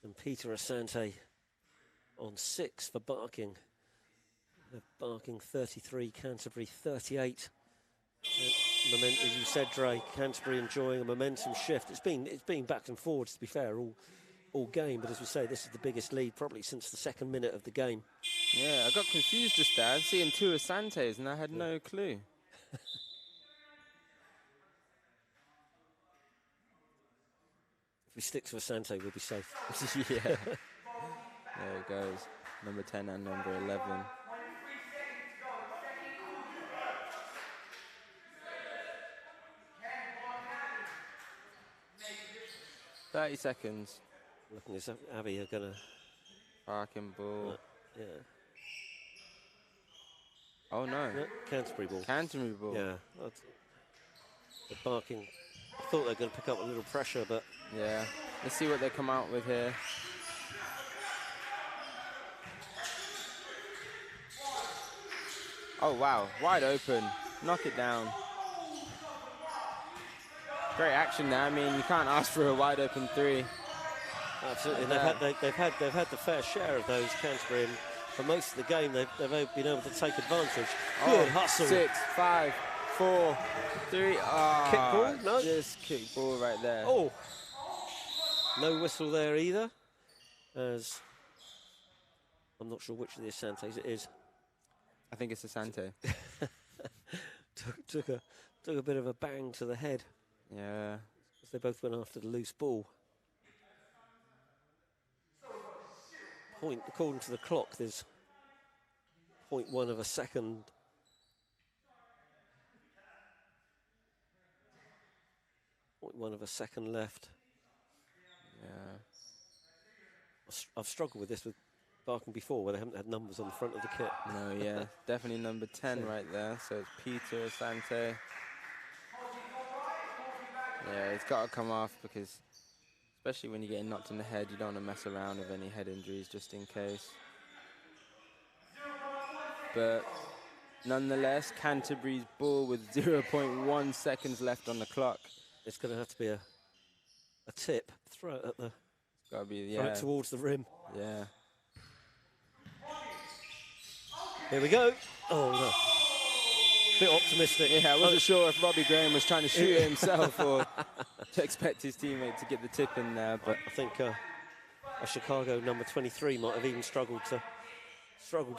And Peter Asante on 6 for Barking. Barking 33, Canterbury 38. Momentum, as you said, Dre, Canterbury enjoying a momentum shift. It's been back and forwards, to be fair, all game, but as we say, this is the biggest lead probably since the second minute of the game. Yeah, I got confused just there. I was seeing two Asantes and I had no clue. If we stick to Asante, we'll be safe. Yeah. There it goes. Number 10 and number 11. "30 seconds. Looking as if Abbey are going to... Parking ball. yeah. Oh, no. No, Canterbury ball. Canterbury ball. Yeah. The barking. I thought they were going to pick up a little pressure, but... Yeah. Let's see what they come out with here. Oh, wow. Wide open. Knock it down. Great action there. I mean, you can't ask for a wide open three. Absolutely. They've had the fair share of those, Canterbury, and for most of the game they've been able to take advantage. Good hustle. 6, 5, 4, 3. Oh, Kick ball? No. Just kick ball right there. Oh. No whistle there either. As I'm not sure which of the Asantes it is. I think it's Asante. took a bit of a bang to the head. Yeah. As they both went after the loose ball. Point, according to the clock, there's 0.1 of a second. .1 of a second left. Yeah. I've struggled with this with Barking before, where they haven't had numbers on the front of the kit. No, yeah. Definitely number 10 right there. So it's Peter Asante. Yeah, it's got to come off because, especially when you're getting knocked in the head, you don't want to mess around with any head injuries just in case. But nonetheless, Canterbury's ball with 0.1 seconds left on the clock. It's going to have to be a tip, throw it at the... It's got to be, throw it towards the rim. Yeah. Here we go. Oh, no. Bit optimistic. Yeah, I wasn't sure if Robbie Graham was trying to shoot it himself or to expect his teammate to get the tip in there. But I think a Chicago number 23 might have even struggled to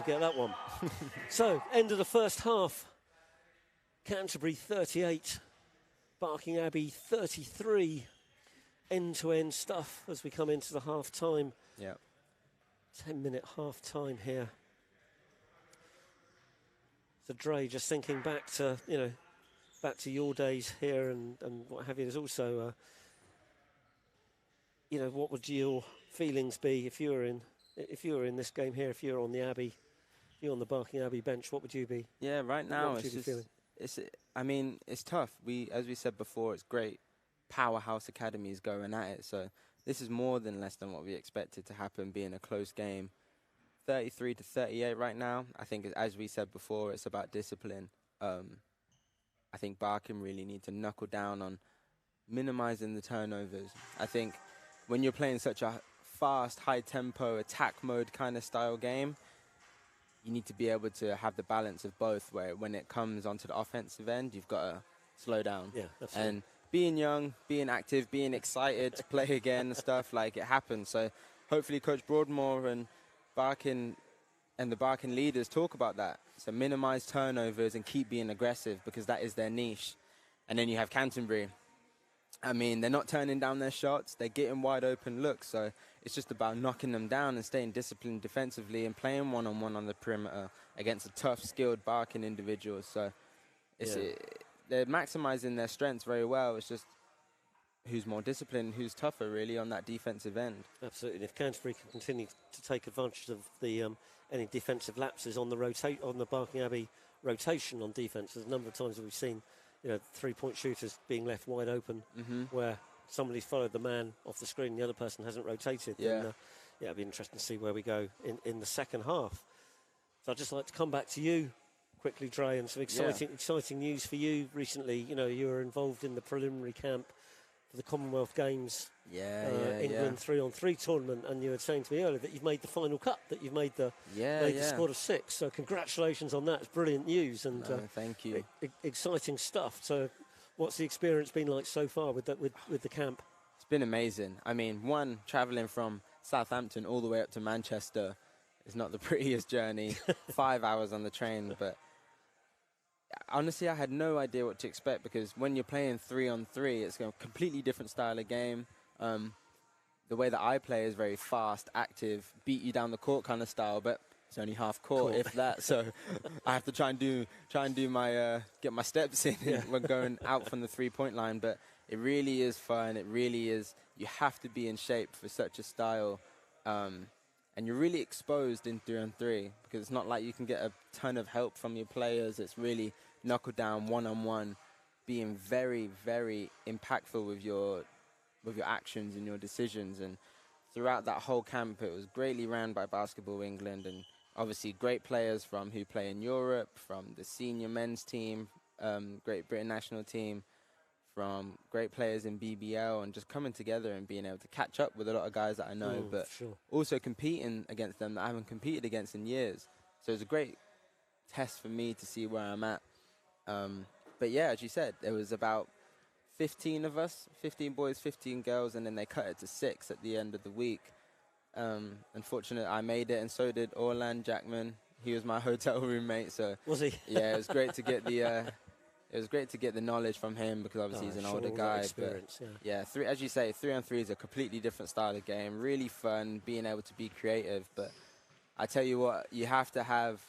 get that one. So, end of the first half. Canterbury 38, Barking Abbey 33. End-to-end stuff as we come into the half-time. Yeah. 10-minute half-time here. So Dre, just thinking back to your days here and what have you. There's also, what would your feelings be if you were in this game here? If you're on the Abbey, if you're on the Barking Abbey bench, what would you be? Yeah, right now it's tough. As we said before, it's great powerhouse academies going at it. So this is more than less than what we expected to happen, being a close game. 33 to 38 right now. I think, as we said before, it's about discipline. I think Barking really need to knuckle down on minimizing the turnovers. I think when you're playing such a fast, high-tempo, attack mode kind of style game, you need to be able to have the balance of both, where when it comes onto the offensive end, you've got to slow down. Yeah, absolutely. And being young, being active, being excited to play again and stuff, like it happens. So hopefully Coach Broadmoor and the Barking leaders talk about that. So minimize turnovers and keep being aggressive, because that is their niche. And then you have Canterbury. I mean, they're not turning down their shots. They're getting wide open looks. So it's just about knocking them down and staying disciplined defensively and playing one-on-one on the perimeter against a tough, skilled Barking individuals. So they're maximizing their strengths very well. It's just who's more disciplined, who's tougher, really, on that defensive end. Absolutely. And if Canterbury can continue to take advantage of the any defensive lapses on the Barking Abbey rotation on defence, there's a number of times that we've seen, three-point shooters being left wide open, where somebody's followed the man off the screen, the other person hasn't rotated. Yeah. Then, it'll be interesting to see where we go in the second half. So I'd just like to come back to you quickly, Dre, and some exciting news for you recently. You were involved in the preliminary camp for the Commonwealth Games, England 3-on-3 tournament, and you were saying to me earlier that you've made the final cut, that you've made the squad of 6. So congratulations on that. It's brilliant news, and thank you. Exciting stuff. So what's the experience been like so far with the camp? It's been amazing. I mean, traveling from Southampton all the way up to Manchester is not the prettiest journey. 5 hours on the train, but honestly, I had no idea what to expect because when you're playing 3-on-3, it's a completely different style of game. The way that I play is very fast, active, beat you down the court kind of style, but it's only half court, if that. So I have to try and do my get my steps in when going out from the 3-point line. But it really is fun. It really is. You have to be in shape for such a style, and you're really exposed in 3-on-3 because it's not like you can get a ton of help from your players. It's really knuckle down, one-on-one, being very, very impactful with your actions and your decisions. And throughout that whole camp, it was greatly ran by Basketball England, and obviously great players from who play in Europe, from the senior men's team, Great Britain national team, from great players in BBL, and just coming together and being able to catch up with a lot of guys that I know, but also competing against them that I haven't competed against in years. So it was a great test for me to see where I'm at. But yeah, as you said, there was about 15 of us, 15 boys, 15 girls, and then they cut it to 6 at the end of the week. Unfortunately, I made it, and so did Orlan Jackman. He was my hotel roommate. So was he? Yeah, it was great to get the knowledge from him because obviously he's an older guy. But as you say, 3-on-3 is a completely different style of game. Really fun, being able to be creative. But I tell you what, you have to have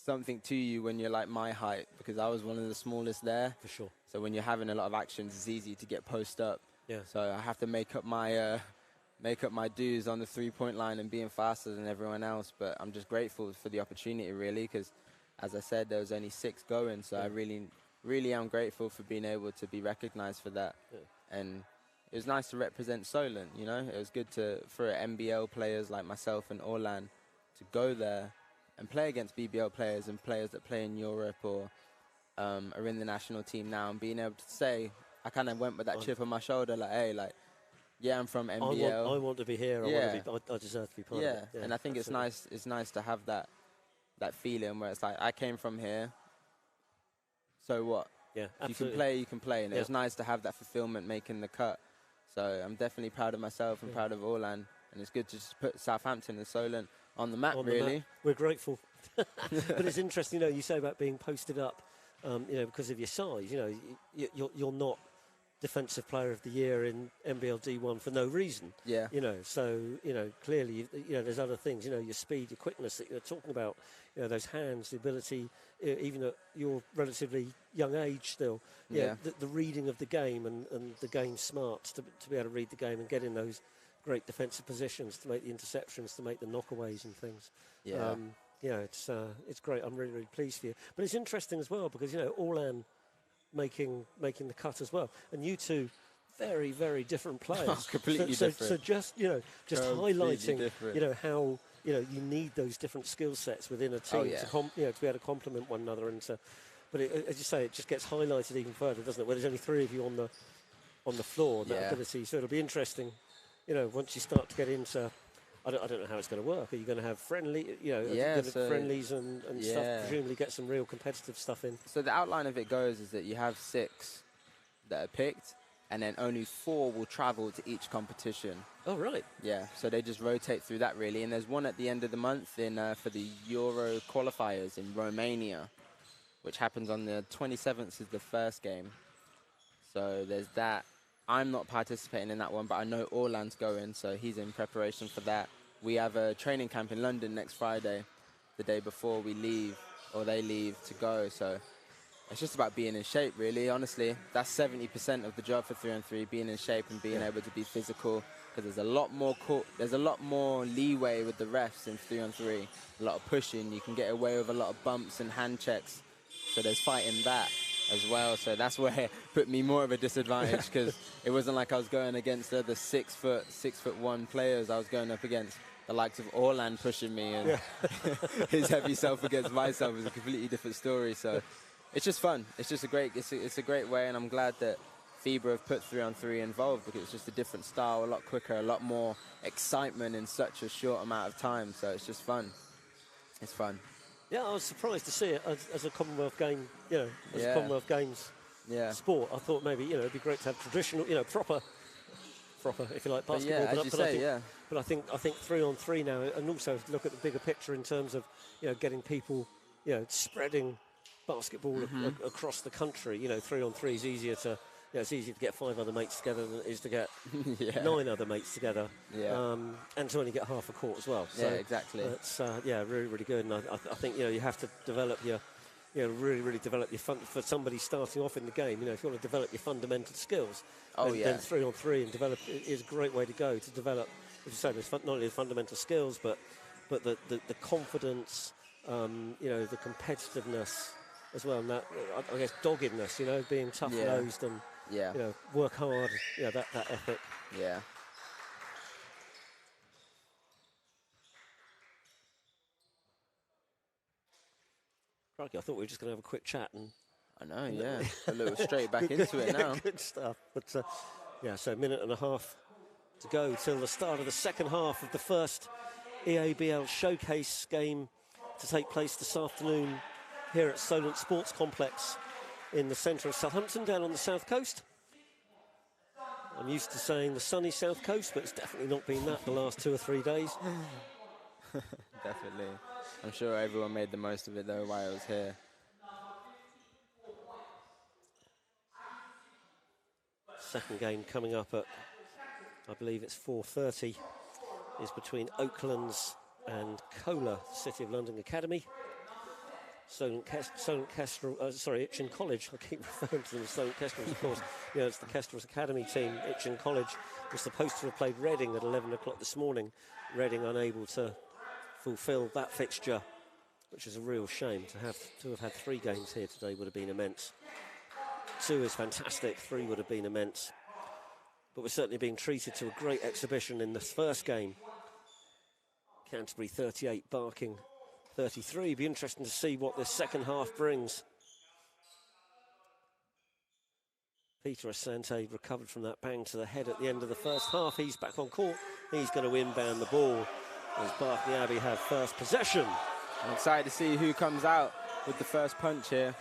something to you when you're like my height, because I was one of the smallest there. For sure. So when you're having a lot of actions, it's easy to get post up. Yeah. So I have to make up my dues on the 3-point line and being faster than everyone else. But I'm just grateful for the opportunity, really, because as I said, there was only 6 going. So I really am grateful for being able to be recognized for that. Yeah. And it was nice to represent Solent, you know. It was good for NBL players like myself and Orlan to go there and play against BBL players and players that play in Europe or are in the national team now, and being able to say, I kind of went with that chip on my shoulder, like, hey, like, yeah, I'm from NBL. I want to be here. I deserve to be part of it. Yeah, and I think absolutely. It's nice to have that feeling where it's like, I came from here, so what? Yeah, absolutely. You can play. And it was nice to have that fulfillment making the cut. So I'm definitely proud of myself and proud of Orlan. And it's good to just put Southampton and Solent on the map, really. We're grateful. But it's interesting, you say about being posted up, because of your size. You're not Defensive Player of the Year in NBL D1 for no reason. Yeah. So clearly, there's other things. Your speed, your quickness that you're talking about. Those hands, the ability, even at your relatively young age still. The reading of the game and the game smarts to be able to read the game and get in those great defensive positions, to make the interceptions, to make the knockaways and things. It's great. I'm really, really pleased for you. But it's interesting as well because Orlan making the cut as well, and you two very, very different players. Completely different. So just highlighting how you need those different skill sets within a team to be able to complement one another. And but as you say, it just gets highlighted even further, doesn't it? Where there's only 3 of you on the floor, that ability. So it'll be interesting. Once you start to get into, I don't know how it's going to work. Are you going to have friendlies and stuff? Presumably get some real competitive stuff in. So the outline of it goes is that you have 6 that are picked, and then only 4 will travel to each competition. Oh, right. Yeah, so they just rotate through that, really. And there's one at the end of the month for the Euro qualifiers in Romania, which happens on the 27th is the first game. So there's that. I'm not participating in that one, but I know Orlan's going, so he's in preparation for that. We have a training camp in London next Friday, the day before we leave, or they leave to go. So it's just about being in shape, really, honestly. That's 70% of the job for 3-on-3, being in shape and being able to be physical, because there's a lot more leeway with the refs in 3-on-3. A lot of pushing. You can get away with a lot of bumps and hand checks. So there's fighting that as well, so that's where it put me more of a disadvantage, because it wasn't like I was going against the 6'1" players. I was going up against the likes of Orlan pushing me, and his heavy self against myself was a completely different story. So it's just fun. It's just a great way, and I'm glad that FIBA have put 3-on-3 involved, because it's just a different style, a lot quicker, a lot more excitement in such a short amount of time. So it's just fun. It's fun. Yeah, I was surprised to see it as a Commonwealth game, a Commonwealth Games sport. I thought maybe, it'd be great to have traditional, proper proper, if you like, But basketball. yeah, as you say, But I think 3-on-3 now, and also look at the bigger picture in terms of getting people spreading basketball across the country. 3-on-3 is easier to. It's easier to get 5 other mates together than it is to get 9 other mates together, and to only get half a court as well. So yeah, exactly. It's really, really good. And I think you have to develop your, really, really develop your for somebody starting off in the game. If you want to develop your fundamental skills, then 3-on-3 and develop is a great way to go to develop. As you say, there's not only the fundamental skills, but the confidence, the competitiveness as well, and that, I guess, doggedness, being tough-nosed and work hard, that ethic. Yeah. Crikey, I thought we were just going to have a quick chat and. I know, yeah. A little straight back into it now. Good stuff. But so a minute and a half to go till the start of the second half of the first EABL showcase game to take place this afternoon here at Solent Sports Complex in the centre of Southampton, down on the south coast. I'm used to saying the sunny south coast, but it's definitely not been that the last 2 or 3 days. Definitely. I'm sure everyone made the most of it, though, while I was here. Second game coming up at, I believe it's 4:30, is between Oaklands and Cola, City of London Academy. Itchen College. I keep referring to them as Solent Kestrels, of course. It's the Kestrels Academy team. Itchen College was supposed to have played Reading at 11 o'clock this morning. Reading unable to fulfil that fixture, which is a real shame. To have had 3 games here today would have been immense. 2 is fantastic, 3 would have been immense. But we're certainly being treated to a great exhibition in this first game. Canterbury 38, Barking 33. Be interesting to see what this second half brings. Peter Asante recovered from that bang to the head at the end of the first half. He's back on court. He's going to inbound the ball as Barking Abbey have first possession. I'm excited to see who comes out with the first punch here.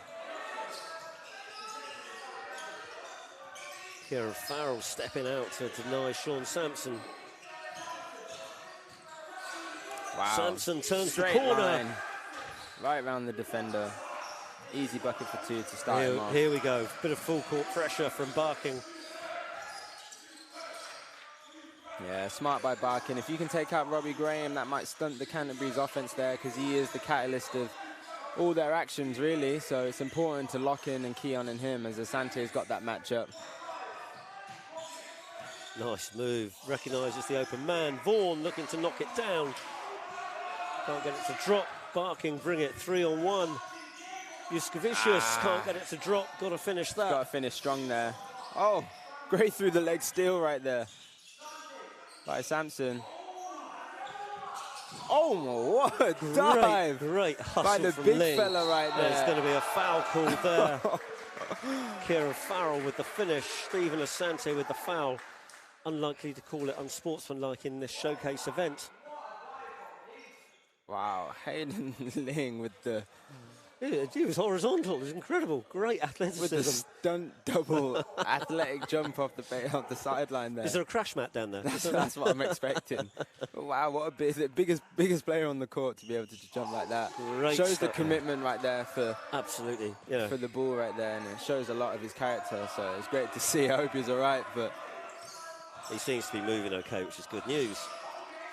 Kieran Farrell stepping out to deny Sean Sampson. Wow. Sampson turns Straight the corner. Line. Right around the defender. Easy bucket for 2 to start him off. Here we go. Bit of full court pressure from Barking. Yeah, smart by Barking. If you can take out Robbie Graham, that might stunt the Canterbury's offense there, because he is the catalyst of all their actions, really. So it's important to lock in and key on in him, as Asante's got that matchup. Nice move. Recognises the open man. Vaughan looking to knock it down. Can't get it to drop. Barking bring it 3-on-1. Yuskavicius can't get it to drop. Got to finish that. Got to finish strong there. Oh, great through the leg steal right there by Sampson. Oh, what a dive. Great hustle by the from big Ling. fella right there. There's going to be a foul called there. Kieran Farrell with the finish. Stephen Asante with the foul. Unlikely to call it unsportsmanlike in this showcase event. Wow, Hayden Ling with the... He was horizontal. It was incredible. Great athleticism. With the stunt double athletic jump off the sideline there. Is there a crash mat down there? That's what I'm expecting. Wow, what a biggest player on the court to be able to jump like that. Great shows stuff. The commitment right there for absolutely for the ball right there, and it shows a lot of his character. So it's great to see. I hope he's all right, but he seems to be moving okay, which is good news.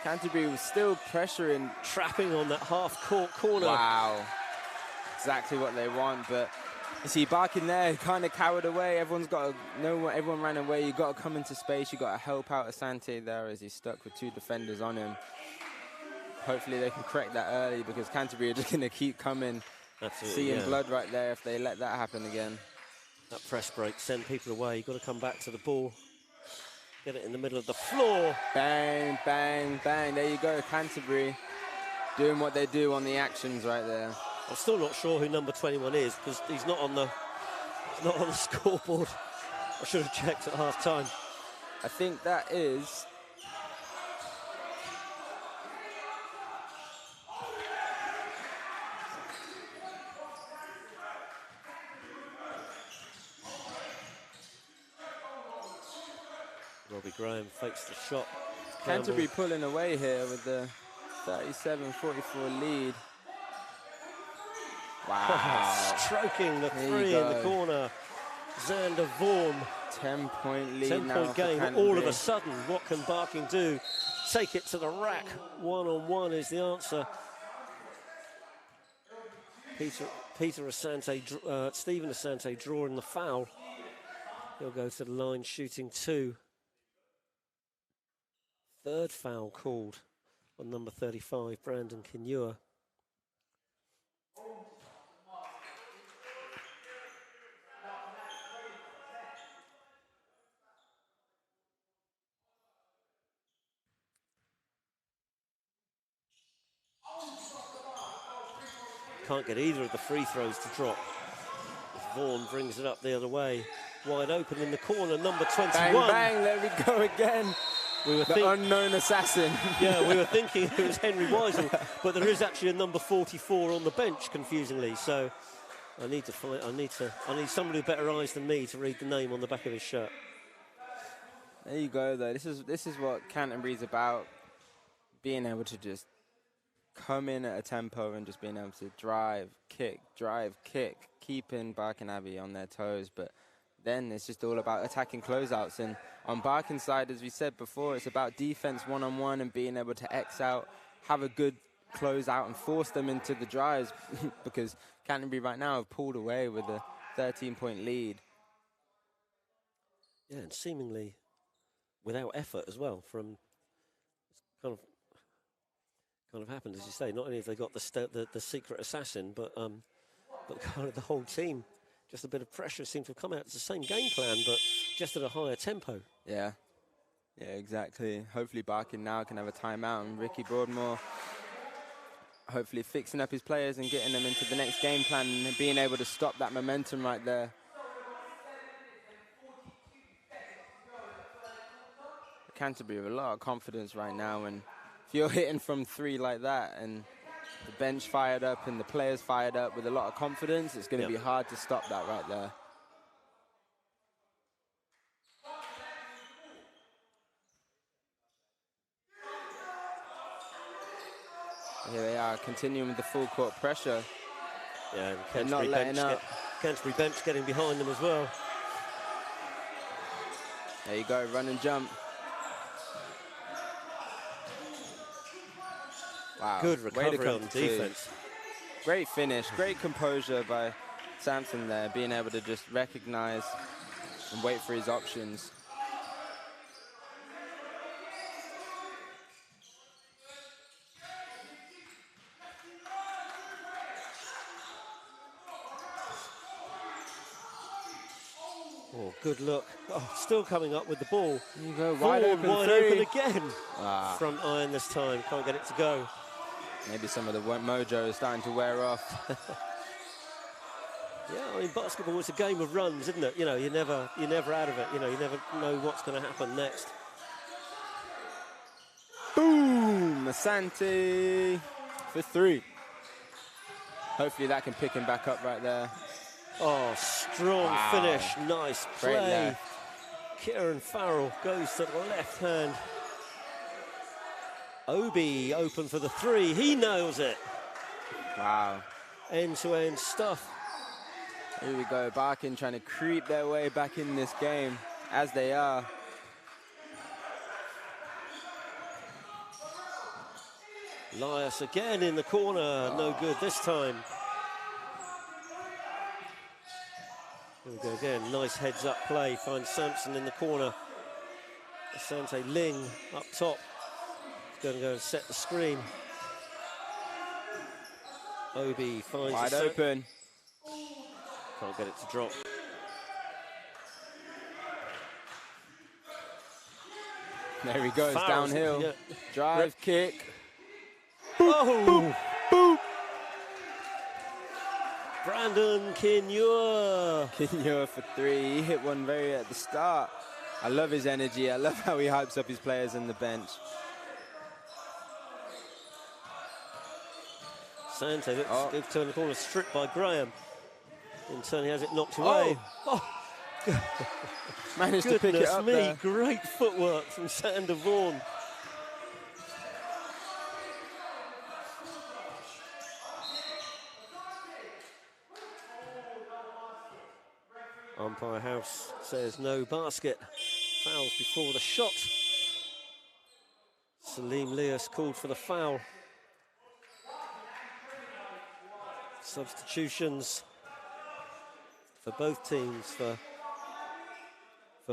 Canterbury was still pressuring, trapping on that half-court corner. Wow. Exactly what they want, but you see Barking there, kind of cowered away. Everyone's got to know what everyone ran away. You got to come into space. You got to help out Asante there as he's stuck with 2 defenders on him. Hopefully they can correct that early, because Canterbury are just going to keep coming. Absolutely, seeing blood right there if they let that happen again. That press break, send people away. You've got to come back to the ball. Get it in the middle of the floor. Bang, bang, bang. There you go, Canterbury doing what they do on the actions right there. I'm still not sure who number 21 is, because he's not on the scoreboard. I should have checked at half time. I think that is Robbie Graham fakes the shot. Canterbury pulling away here with the 37-44 lead. Wow. Stroking the three in the corner. Xander Vaughan. 10-point lead 10-point game. All of a sudden, what can Barking do? Take it to the rack. One-on-one is the answer. Stephen Asante drawing the foul. He'll go to the line shooting 2. Third foul called on number 35, Brandon Kinua. Can't get either of the free throws to drop. Vaughan brings it up the other way. Wide open in the corner, number 21. Bang, bang, there we go again. The unknown assassin. Yeah, we were thinking it was Henry Weisel, but there is actually a number 44 on the bench, confusingly. So I need somebody with better eyes than me to read the name on the back of his shirt. There you go, though. This is what Canterbury's about. Being able to just come in at a tempo and just being able to drive, kick, keeping Barking Abbey on their toes. But then it's just all about attacking closeouts. And on Barkin's side, as we said before, it's about defense one-on-one and being able to X out, have a good closeout and force them into the drives because Canterbury right now have pulled away with a 13-point lead. Yeah, and seemingly without effort as well from kind of happened, as you say. Not only have they got the secret assassin, but kind of the whole team. Just a bit of pressure seemed to have come out. It's the same game plan, but just at a higher tempo. Yeah, exactly. Hopefully Barking now can have a timeout, and Ricky Broadmoor hopefully fixing up his players and getting them into the next game plan and being able to stop that momentum right there. Canterbury with a lot of confidence right now, and if you're hitting from 3 like that and the bench fired up and the players fired up with a lot of confidence, it's going to be hard to stop that right there. Here they are, continuing with the full court pressure. Yeah, and Canterbury bench getting behind them as well. There you go, run and jump. Wow. Good recovery on defense. Great finish, great composure by Sampson there, being able to just recognize and wait for his options. Oh, good look. Oh, still coming up with the ball. There you go, wide open again. Front iron this time, can't get it to go. Maybe some of the mojo is starting to wear off. Yeah, I mean, basketball is a game of runs, isn't it? You know, you're never out of it. You know, you never know what's going to happen next. Boom! Asante for 3. Hopefully that can pick him back up right there. Oh, strong finish. Nice play. Kieran Farrell goes to the left hand. Abbey open for the 3. He nails it. Wow. End-to-end stuff. Here we go. Barking trying to creep their way back in this game, as they are. Elias again in the corner. No good this time. Here we go again. Nice heads-up play. Finds Sampson in the corner. Asante Ling up top. He's going to go and set the screen. Abbey finds wide open. Can't get it to drop. There he goes, Farrell's downhill. Drive, kick. Oh! Boop. Brandon Kinua. Kinua for 3. He hit one very at the start. I love his energy. I love how he hypes up his players on the bench. Sante looks to turn the corner, stripped by Graham. In turn, he has it knocked away. Oh. Managed to pick it up there. Great footwork from Sander Vaughan. Umpire House says no basket. Fouls before the shot. Salim Lias called for the foul. Substitutions for both teams for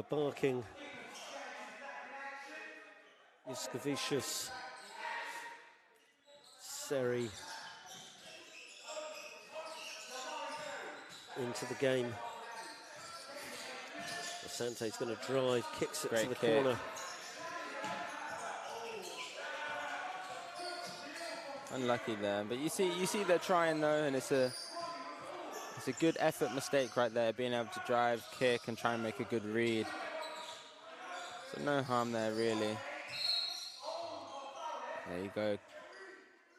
Barking. Yuskavicius, Seri into the game. Asante's going to drive, kicks it to the corner. Unlucky there, but you see they're trying though, and it's a good effort mistake right there, being able to drive, kick, and try and make a good read. So no harm there really. There you go.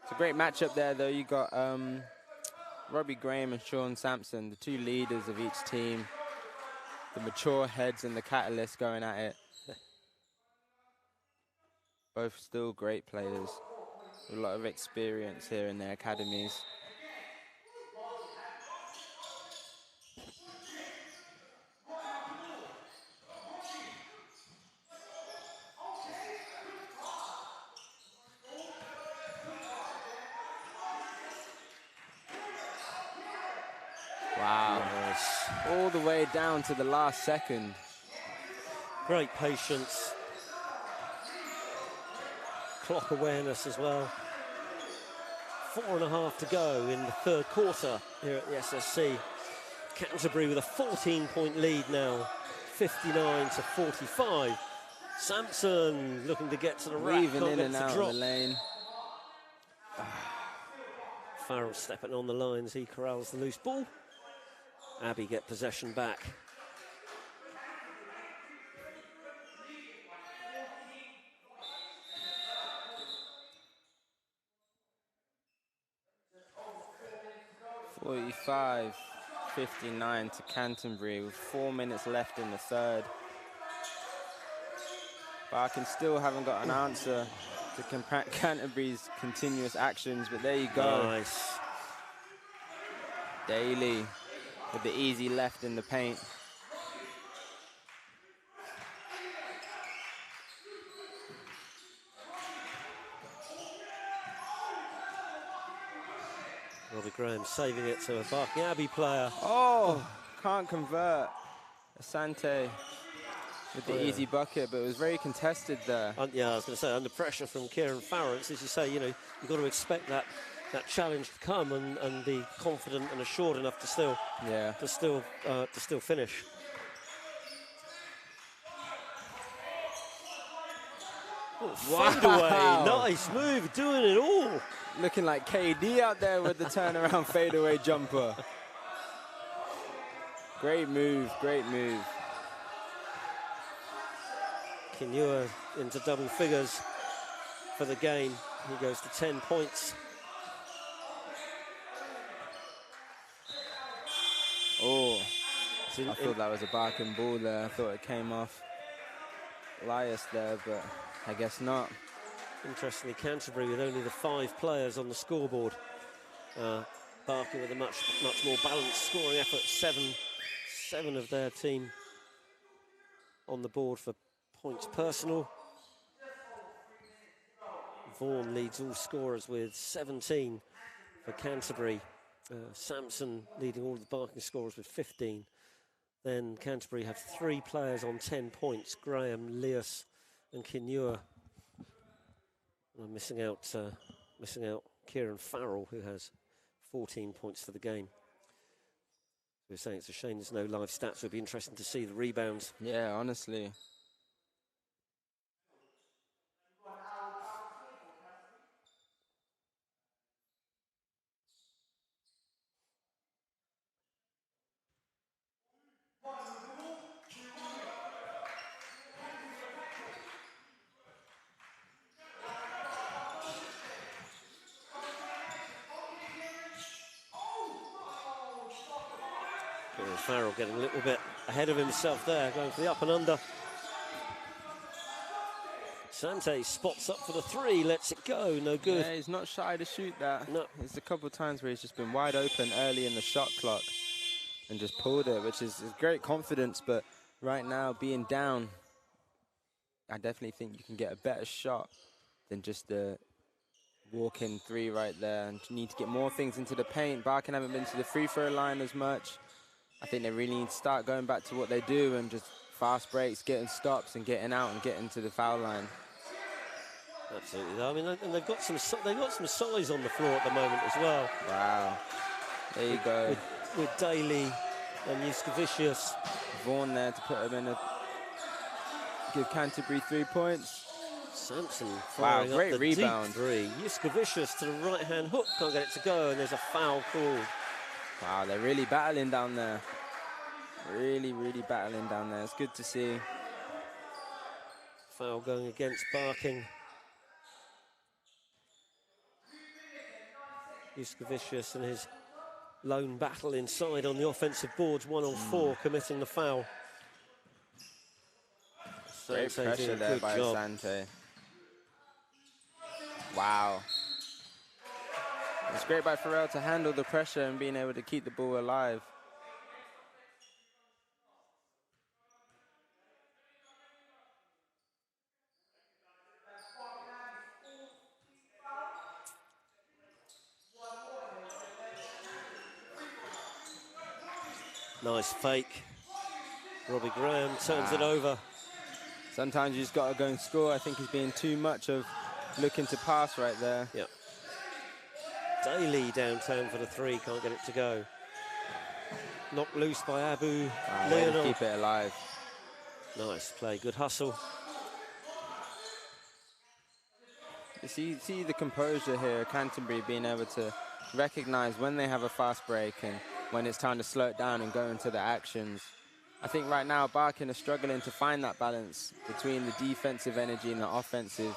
It's a great matchup there though. You got Robbie Graham and Sean Sampson, the two leaders of each team, the mature heads and the catalyst going at it. Both still great players. A lot of experience here in their academies. Wow, all the way down to the last second. Great patience. Clock awareness as well. 4.5 to go in the third quarter here at the SSC. Canterbury with a 14-point lead now, 59 to 45. Sampson looking to get to the rack, weaving in and out of the lane. Farrell stepping on the line as he corrals the loose ball. Abbey get possession back. .45, 59 to Canterbury with 4 minutes left in the third. Barking still haven't got an answer to Canterbury's continuous actions, but there you go. Nice. Daly with the easy left in the paint. Robbie Graham saving it to a Barking Abbey player. Oh, can't convert. Asante with the easy bucket, but it was very contested there. Yeah, I was going to say, under pressure from Kieran Farrell, as you say, you know, you've got to expect that challenge to come and be confident and assured enough to still finish. Oh, fade away, nice move, doing it all. Looking like KD out there with the turnaround fadeaway jumper. Great move, great move. Kinua into double figures for the game. He goes to 10 points. Oh, I thought that was a Barking ball there. I thought it came off Lias there, but I guess not. Interestingly, Canterbury with only the 5 players on the scoreboard. Barking with a much more balanced scoring effort. Seven of their team on the board for points personal. Vaughan leads all scorers with 17 for Canterbury. Sampson leading all the Barking scorers with 15. Then Canterbury have 3 players on 10 points, Graham, Lias and Kinua. I'm missing out Kieran Farrell, who has 14 points for the game. We're saying it's a shame there's no live stats. It would be interesting to see the rebounds. Yeah, honestly. Oh, Farrell getting a little bit ahead of himself there, going for the up and under. Sante spots up for the 3, lets it go, no good. Yeah, he's not shy to shoot that. No. There's a couple of times where he's just been wide open early in the shot clock and just pulled it, which is great confidence, but right now, being down, I definitely think you can get a better shot than just the walk-in 3 right there. And you need to get more things into the paint. Barking haven't been to the free throw line as much. I think they really need to start going back to what they do and just fast breaks, getting stops and getting out and getting to the foul line. Absolutely. I mean, and they've got some size on the floor at the moment as well. Wow. There you go. With Daly and Yuskavicius. Vaughan there to put him in give Canterbury 3 points. Sampson wow, firing great up the rebound. Deep 3. Yuskavicius to the right-hand hook, can't get it to go, and there's a foul called. Wow, they're really battling down there. Really, really battling down there. It's good to see. Foul going against Barking. Yuskavicius and his lone battle inside on the offensive boards, 1 on 4, committing the foul. Great pressure there by Sante. Wow. It's great by Farrell to handle the pressure and being able to keep the ball alive. Nice fake. Robbie Graham turns it over. Sometimes you just got to go and score. I think he's being too much of looking to pass right there. Yep. Daly downtown for the 3, can't get it to go. Knocked loose by Abu. Way to keep it alive. Nice play, good hustle. You see the composure here, Canterbury being able to recognize when they have a fast break and when it's time to slow it down and go into the actions. I think right now Barking are struggling to find that balance between the defensive energy and the offensive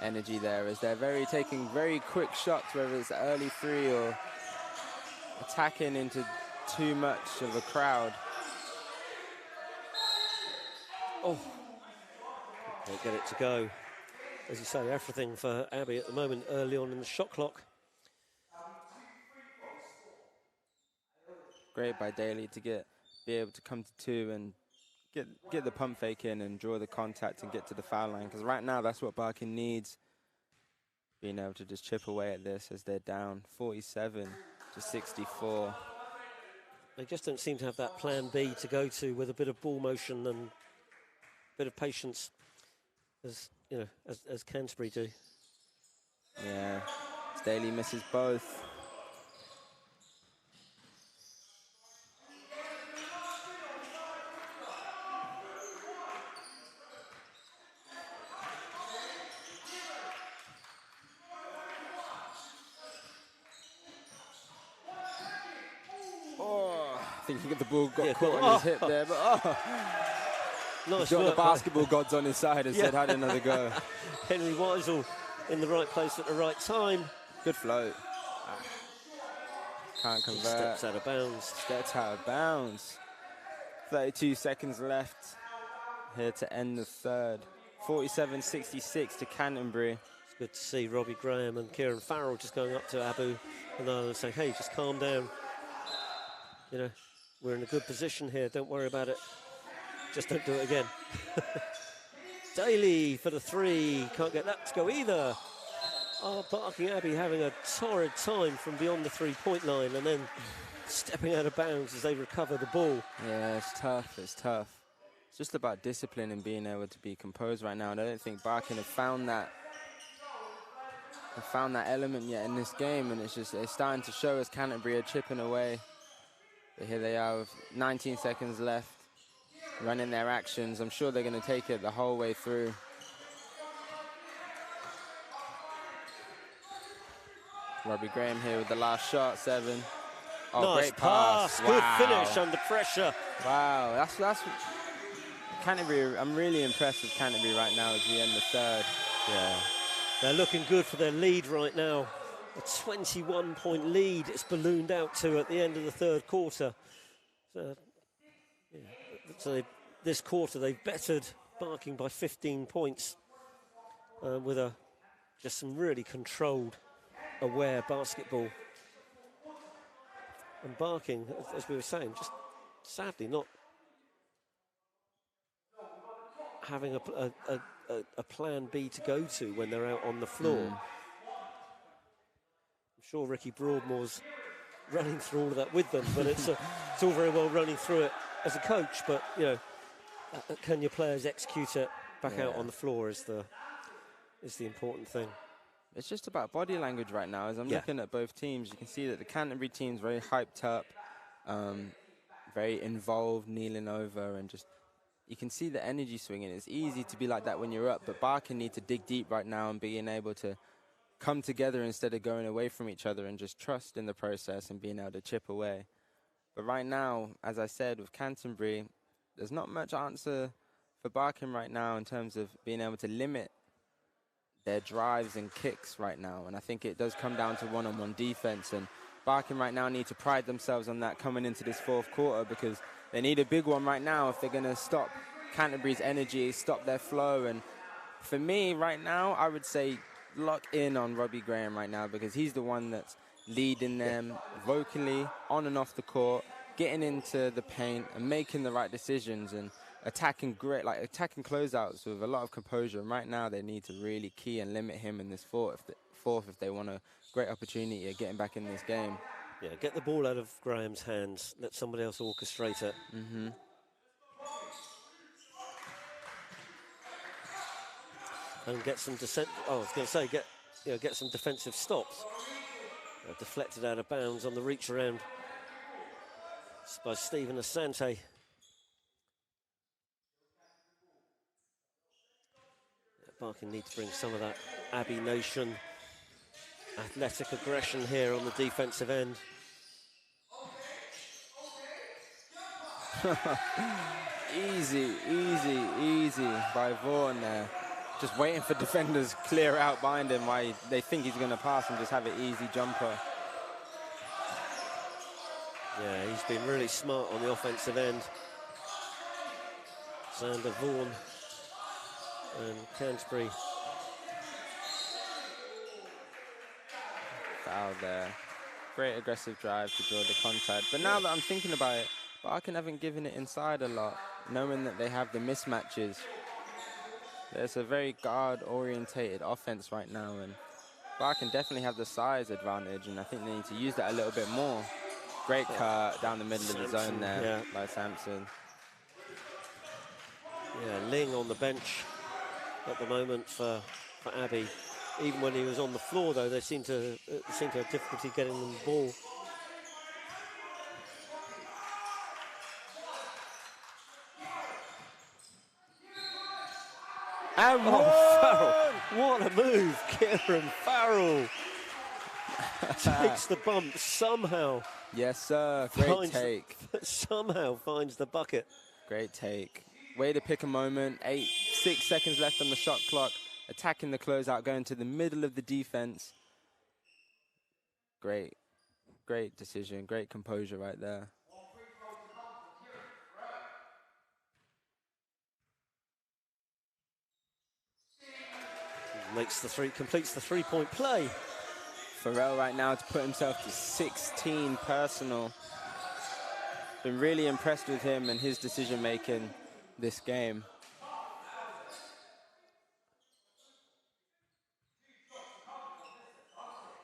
energy there, as they're taking very quick shots, whether it's early 3 or attacking into too much of a crowd. Oh, can't get it to go. As you say, everything for Abbey at the moment early on in the shot clock. Great by Daly to be able to come to 2 and get the pump fake in and draw the contact and get to the foul line, because right now that's what Barking needs. Being able to just chip away at this as they're down 47 to 64. They just don't seem to have that plan B to go to with a bit of ball motion and a bit of patience, as you know, as Canterbury do. Yeah, Daly misses both. I think the ball got caught on his hip there, but nice he's got work, the basketball gods on his side and said, had another go. Henry Weisel in the right place at the right time. Good float. Can't convert. He steps out of bounds. Steps out of bounds. 32 seconds left here to end the third. 47-66 to Canterbury. It's good to see Robbie Graham and Kieran Farrell just going up to Abu and saying, hey, just calm down. You know, we're in a good position here. Don't worry about it. Just don't do it again. Daly for the 3. Can't get that to go either. Oh, Barking Abbey having a torrid time from beyond the 3-point line and then stepping out of bounds as they recover the ball. Yeah, it's tough. It's tough. It's just about discipline and being able to be composed right now. And I don't think Barking have found that element yet in this game. And it's starting to show as Canterbury are chipping away. But here they are with 19 seconds left, running their actions. I'm sure they're going to take it the whole way through. Robbie Graham here with the last shot, 7. Oh, nice great pass. Good finish under pressure. Wow, that's Canterbury. I'm really impressed with Canterbury right now as we end the third. Yeah, they're looking good for their lead right now. A 21-point lead it's ballooned out to at the end of the third quarter. So this quarter they've bettered Barking by 15 points with just some really controlled, aware basketball. And Barking, as we were saying, just sadly not having a plan B to go to when they're out on the floor. I'm sure Ricky Broadmoor's running through all of that with them, but it's all very well running through it as a coach, but can your players execute it back out on the floor is the important thing. It's just about body language right now. As I'm looking at both teams, you can see that the Canterbury team's very hyped up, very involved, kneeling over, and just you can see the energy swinging. It's easy to be like that when you're up, but Barking need to dig deep right now and being able to come together instead of going away from each other and just trust in the process and being able to chip away. But right now, as I said, with Canterbury, there's not much answer for Barking right now in terms of being able to limit their drives and kicks right now. And I think it does come down to one-on-one defense. And Barking right now need to pride themselves on that coming into this fourth quarter, because they need a big one right now if they're going to stop Canterbury's energy, stop their flow. And for me right now, I would say lock in on Robbie Graham right now, because he's the one that's leading them vocally on and off the court, getting into the paint and making the right decisions and attacking closeouts with a lot of composure. And right now they need to really key and limit him in this fourth if they want a great opportunity of getting back in this game. Yeah, get the ball out of Graham's hands, let somebody else orchestrate it. And get some get some defensive stops. Deflected out of bounds on the reach around by Stephen Asante. Barking need to bring some of that Abbey Nation athletic aggression here on the defensive end. Easy by Vaughan there. Just waiting for defenders clear out behind him while they think he's going to pass and just have an easy jumper. Yeah, he's been really smart on the offensive end. Xander Vaughan and Canterbury. Foul there. Great aggressive drive to draw the contact. But now that I'm thinking about it, Barking haven't given it inside a lot, knowing that they have the mismatches. There's a very guard-orientated offense right now, and Barking definitely have the size advantage, and I think they need to use that a little bit more. Great cut down the middle of the zone there by Sampson. Yeah, Ling on the bench at the moment for Abbey. Even when he was on the floor, though, they seem to have difficulty getting them the ball. And Farrell, what a move, Kieran Farrell. Takes the bump somehow. Yes, sir. Great take. Somehow finds the bucket. Great take. Way to pick a moment. 6 seconds left on the shot clock. Attacking the closeout, going to the middle of the defense. Great decision. Great composure right there. Completes the three-point play. Farrell right now to put himself to 16 personal. Been really impressed with him and his decision-making this game.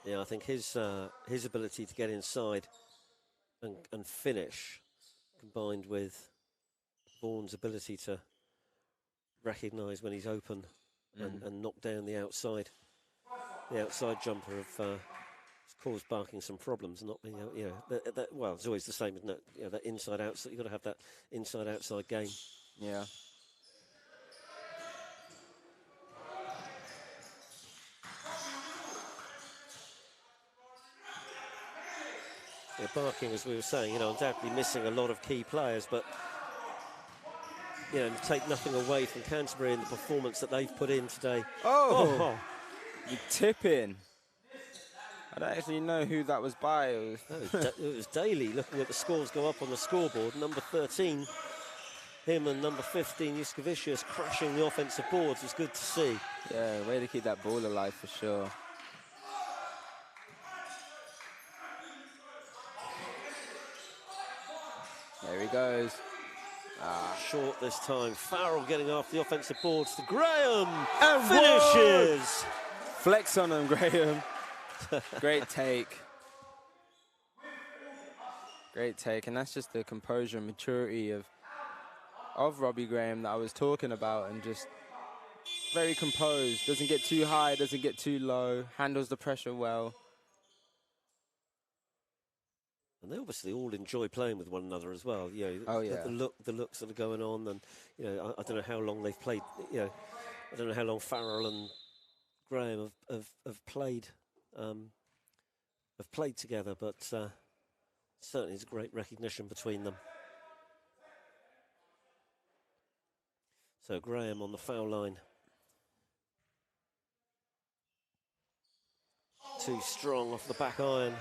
Yeah, I think his ability to get inside and finish, combined with Vaughan's ability to recognise when he's open and knock down the outside jumper has caused Barking some problems. Not being able, well, it's always the same, isn't it? That inside outside. You've got to have that inside outside game. Yeah. Barking, as we were saying, undoubtedly missing a lot of key players, but take nothing away from Canterbury and the performance that they've put in today. Oh. You tip in. I don't actually know who that was by. It was Daly looking at the scores go up on the scoreboard. Number 13, him, and number 15, Yuskavicius, crashing the offensive boards. It's good to see. Yeah, way to keep that ball alive for sure. There he goes. Short this time. Farrell getting off the offensive boards to Graham. And finishes. Flex on him, Graham. Great take. Great take. And that's just the composure and maturity of Robbie Graham that I was talking about, and just very composed. Doesn't get too high, doesn't get too low. Handles the pressure well. And they obviously all enjoy playing with one another as well. You know, the looks that are going on, and you know, I don't know how long they've played. You know, I don't know how long Farrell and Graham have played together, but certainly it's a great recognition between them. So Graham on the foul line. Too strong off the back iron.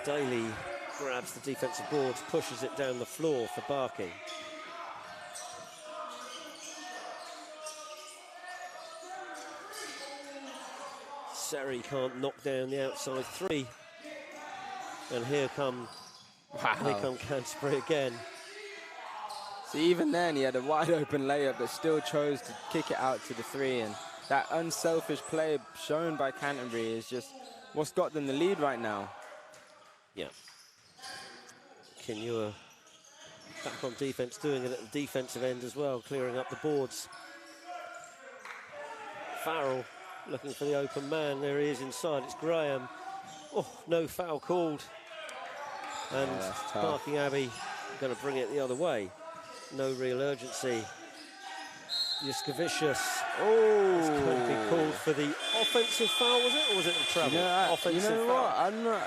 Daly grabs the defensive boards, pushes it down the floor for Barking. Seri can't knock down the outside three. And here come Canterbury again. See, even then he had a wide open layup, but still chose to kick it out to the three. And that unselfish play shown by Canterbury is just what's got them the lead right now. Yeah. Kinua back on defense, doing it at the defensive end as well, clearing up the boards. Farrell looking for the open man. There he is inside. It's Graham. Oh, no foul called. And Barking Abbey going to bring it the other way. No real urgency. Yuskavicius. Oh, it's going to be called for the offensive foul, was it? Or was it the travel? Offensive foul.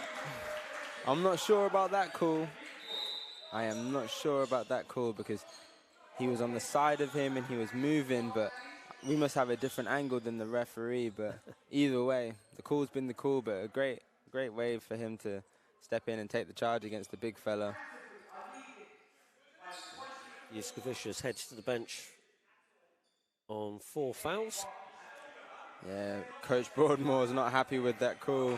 I'm not sure about that call. I am not sure about that call because he was on the side of him and he was moving, but we must have a different angle than the referee. But either way, the call's been the call, but a great way for him to step in and take the charge against the big fella. Yuskavicius heads to the bench on 4 fouls. Yeah, Coach Broadmoor's not happy with that call,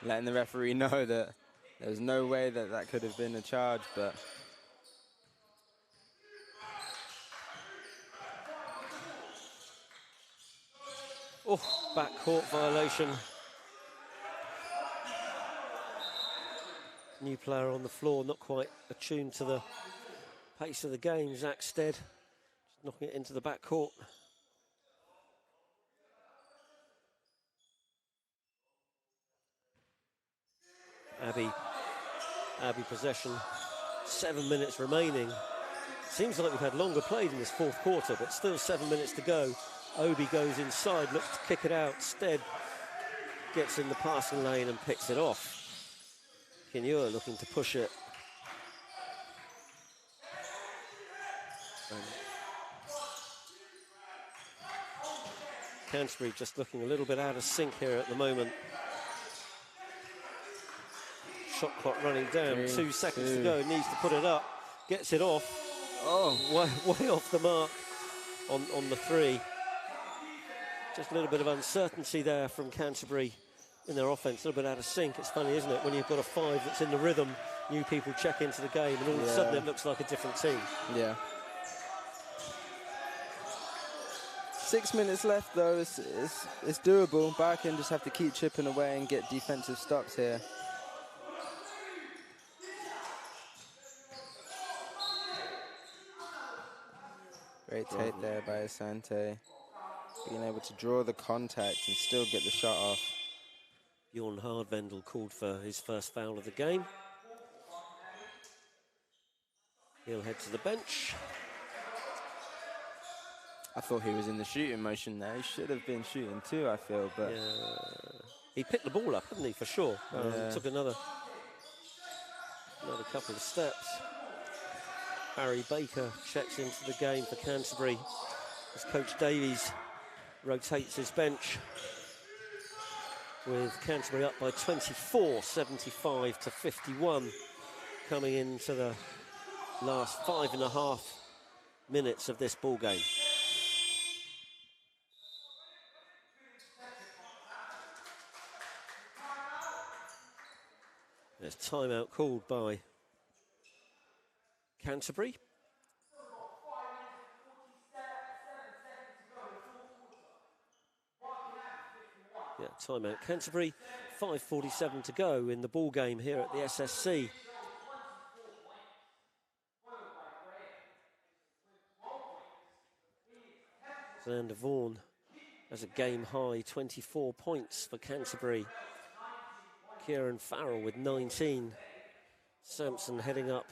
letting the referee know that there's no way that could have been a charge, but backcourt violation. New player on the floor, not quite attuned to the pace of the game. Zach Stead just knocking it into the backcourt. Abbey possession, 7 minutes remaining. Seems like we've had longer played in this fourth quarter, but still 7 minutes to go. Obi goes inside, looks to kick it out. Stead gets in the passing lane and picks it off. Kinua looking to push it. Canterbury just looking a little bit out of sync here at the moment. Shot clock running down, 2 seconds to go, needs to put it up, gets it off. Way off the mark on the three. Just a little bit of uncertainty there from Canterbury in their offense, a little bit out of sync. It's funny, isn't it, when you've got a 5 that's in the rhythm, new people check into the game, and all of a sudden it looks like a different team. Yeah. 6 minutes left, though. It's doable. Barking just have to keep chipping away and get defensive stops here. Great take there by Asante. Being able to draw the contact and still get the shot off. Bjorn Hardvendel called for his first foul of the game. He'll head to the bench. I thought he was in the shooting motion there. He should have been shooting too, I feel, but... Yeah. He picked the ball up, hadn't he, for sure. Took another couple of steps. Harry Baker checks into the game for Canterbury as Coach Davies rotates his bench. with Canterbury up by 24, 75 to 51, coming into the last 5.5 minutes of this ball game. There's timeout called by Canterbury. Yeah, timeout Canterbury. 5:47 to go in the ball game here at the SSC. Xander Vaughan has a game high 24 points for Canterbury. Kieran Farrell with 19. Sampson heading up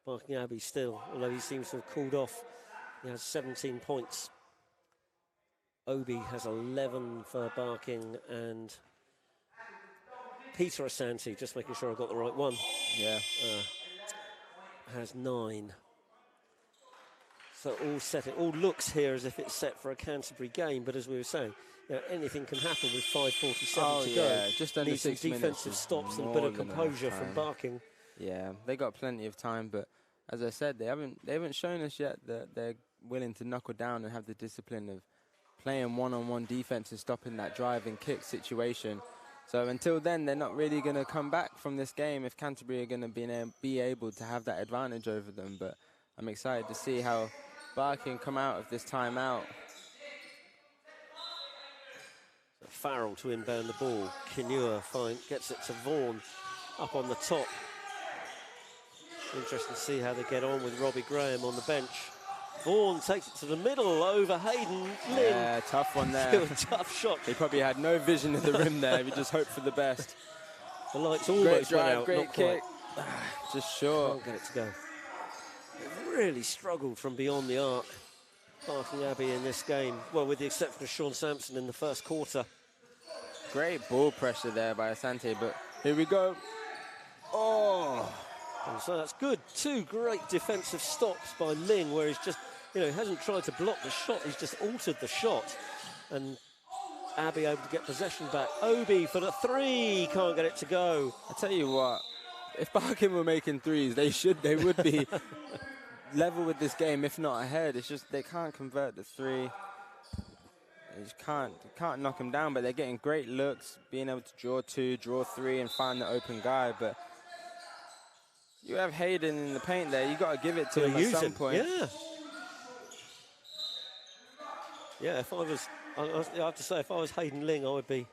Barking Abbey still, although he seems to have cooled off. He has 17 points. Abbey has 11 for Barking, and Peter Asante, just making sure I got the right one. Yeah. Has 9. So all set. It all looks here as if it's set for a Canterbury game, but as we were saying, you know, anything can happen with 5:47 to go. Just under Need 6 some minutes. defensive stops and a bit of composure from Barking. Yeah, they got plenty of time, but as I said, they haven't shown us yet that they're willing to knuckle down and have the discipline of playing one-on-one defense and stopping that drive and kick situation. So until then, they're not really going to come back from this game if Canterbury are going to be able to have that advantage over them. But I'm excited to see how Barking come out of this timeout. So Farrell to inbound the ball. Kinua gets it to Vaughan up on the top. Interesting to see how they get on with Robbie Graham on the bench. Vaughan takes it to the middle over Hayden Lynn. Yeah, tough one there. Tough shot. He probably had no vision of the rim there. He just hoped for the best. The lights almost drive, went out. great not kick. Quite. Just short. Can't get it to go. They really struggled from beyond the arc, Barking Abbey in this game. Well, with the exception of Sean Sampson in the first quarter. Great ball pressure there by Asante, but here we go. Oh! And so that's good. 2 great defensive stops by Ling, where he's just, he hasn't tried to block the shot, he's just altered the shot. And Abbey able to get possession back. Obi for the 3, can't get it to go. I tell you what, if Barking were making threes, they would be level with this game, if not ahead. It's just they can't convert the 3. They just can't knock him down, but they're getting great looks, being able to draw 2, draw 3, and find the open guy. But you have Hayden in the paint there. You got to give it to him at some point. Yeah. Yeah. If I have to say, if I was Hayden Ling, I would be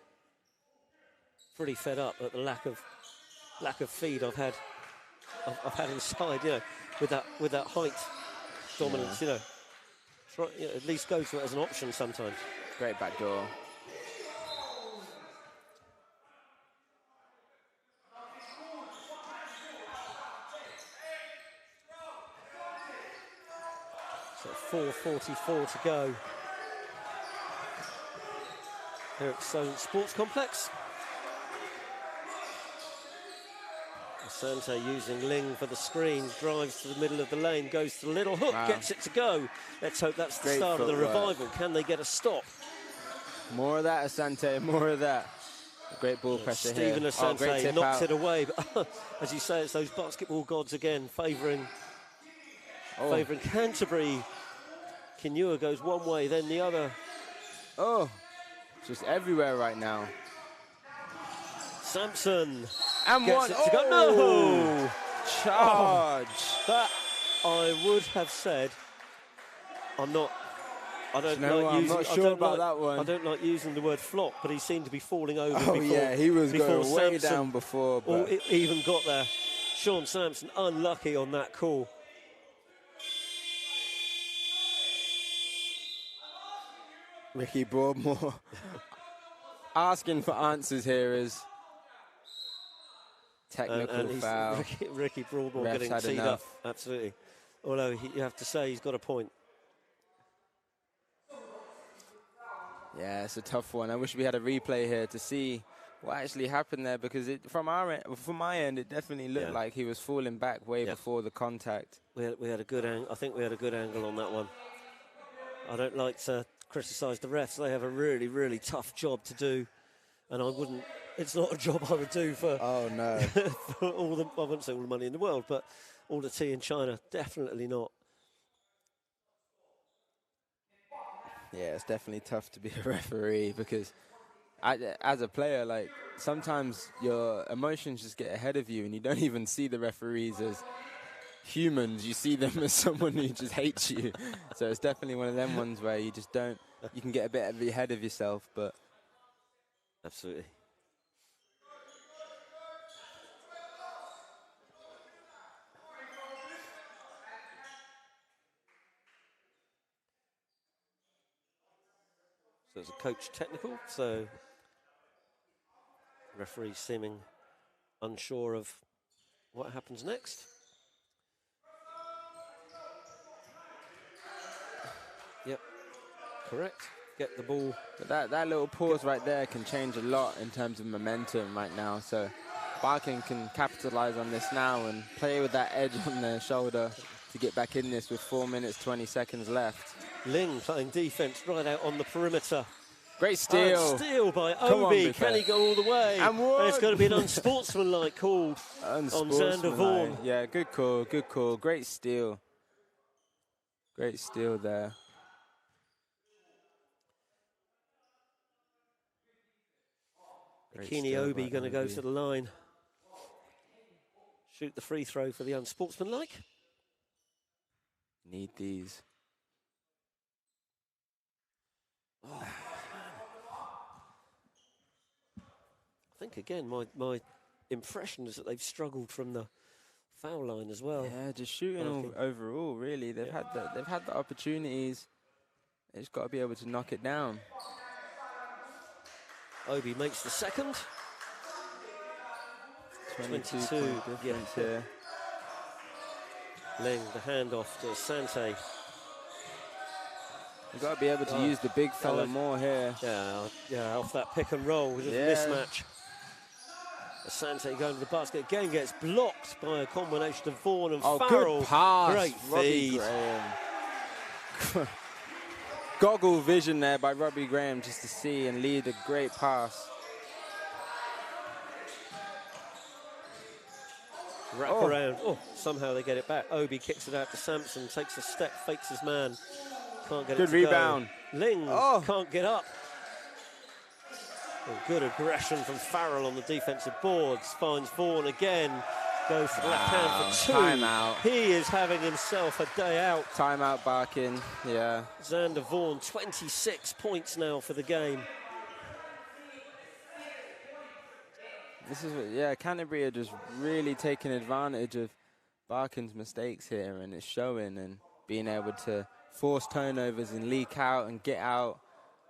pretty fed up at the lack of feed I've had inside. With that height dominance. Try, at least go to it as an option sometimes. Great back door. So 4:44 to go here at Solent Sports Complex. Asante using Ling for the screen, drives to the middle of the lane, goes to the little hook, gets it to go. Let's hope that's the start of the revival. Can they get a stop? More of that, Asante, more of that. Great ball pressure here. Stephen Asante knocks it away, but as you say, it's those basketball gods again favouring Canterbury. Kinua goes one way, then the other. Oh, just everywhere right now. Sampson. And gets one. It to go. No! Charge. That I would have said. I'm not sure about that one. I don't like using the word flop, but he seemed to be falling over before. Yeah, he was going way Sampson down before. Or even got there. Sean Sampson unlucky on that call. Ricky Broadmoor asking for answers here is technical foul. Ricky Broadmoor Refs getting teed up. Absolutely. Although you have to say he's got a point. Yeah, it's a tough one. I wish we had a replay here to see what actually happened there, because from my end, it definitely looked like he was falling back way before the contact. We had a good angle. I think we had a good angle on that one. I don't like to criticise the refs. They have a really, really tough job to do and I wouldn't. It's not a job I would do for. Oh no. For all the, I wouldn't say all the money in the world, but all the tea in China, definitely not. Yeah, it's definitely tough to be a referee because as a player, like, sometimes your emotions just get ahead of you and you don't even see the referees as humans. You see them as someone who just hates you. So it's definitely one of them ones where you just don't, you can get a bit ahead of yourself, but. Absolutely. So it's a coach technical, so referee seeming unsure of what happens next. Yep, correct. Get the ball. But that little pause right there can change a lot in terms of momentum right now. So Barking can capitalize on this now and play with that edge on their shoulder to get back in this with 4 minutes, 20 seconds left. Ling playing defense right out on the perimeter. Great steal. Oh, steal by Abbey. Can he go all the way? And it's going to be an unsportsmanlike call on Xander Vaughan. Yeah, good call, good call. Great steal. Great steal there. Kini Obi going to go to the line. Shoot the free throw for the unsportsmanlike. Need these. Oh. I think, again, my impression is that they've struggled from the foul line as well. Yeah, just shooting overall, really. They've had the opportunities. They've just got to be able to knock it down. Obi makes the second. 22 difference here. Ling, the handoff to Asante. You've got to be able to use the big fella more here. Yeah, off that pick and roll. Just a mismatch. Asante going to the basket again, gets blocked by a combination of Vaughan and Farrell. Good pass. Great feed. Goggle vision there by Robbie Graham just to see and lead a great pass. Wrap around. Oh, somehow they get it back. Obi kicks it out to Sampson, takes a step, fakes his man. Can't get it to Good rebound. Go. Ling can't get up. Good aggression from Farrell on the defensive boards. Finds Vaughan again. Goes to the left hand for two. Timeout. He is having himself a day out. Timeout Barking, yeah. Xander Vaughan, 26 points now for the game. This is, Canterbury are just really taking advantage of Barkin's mistakes here, and it's showing, and being able to force turnovers and leak out and get out,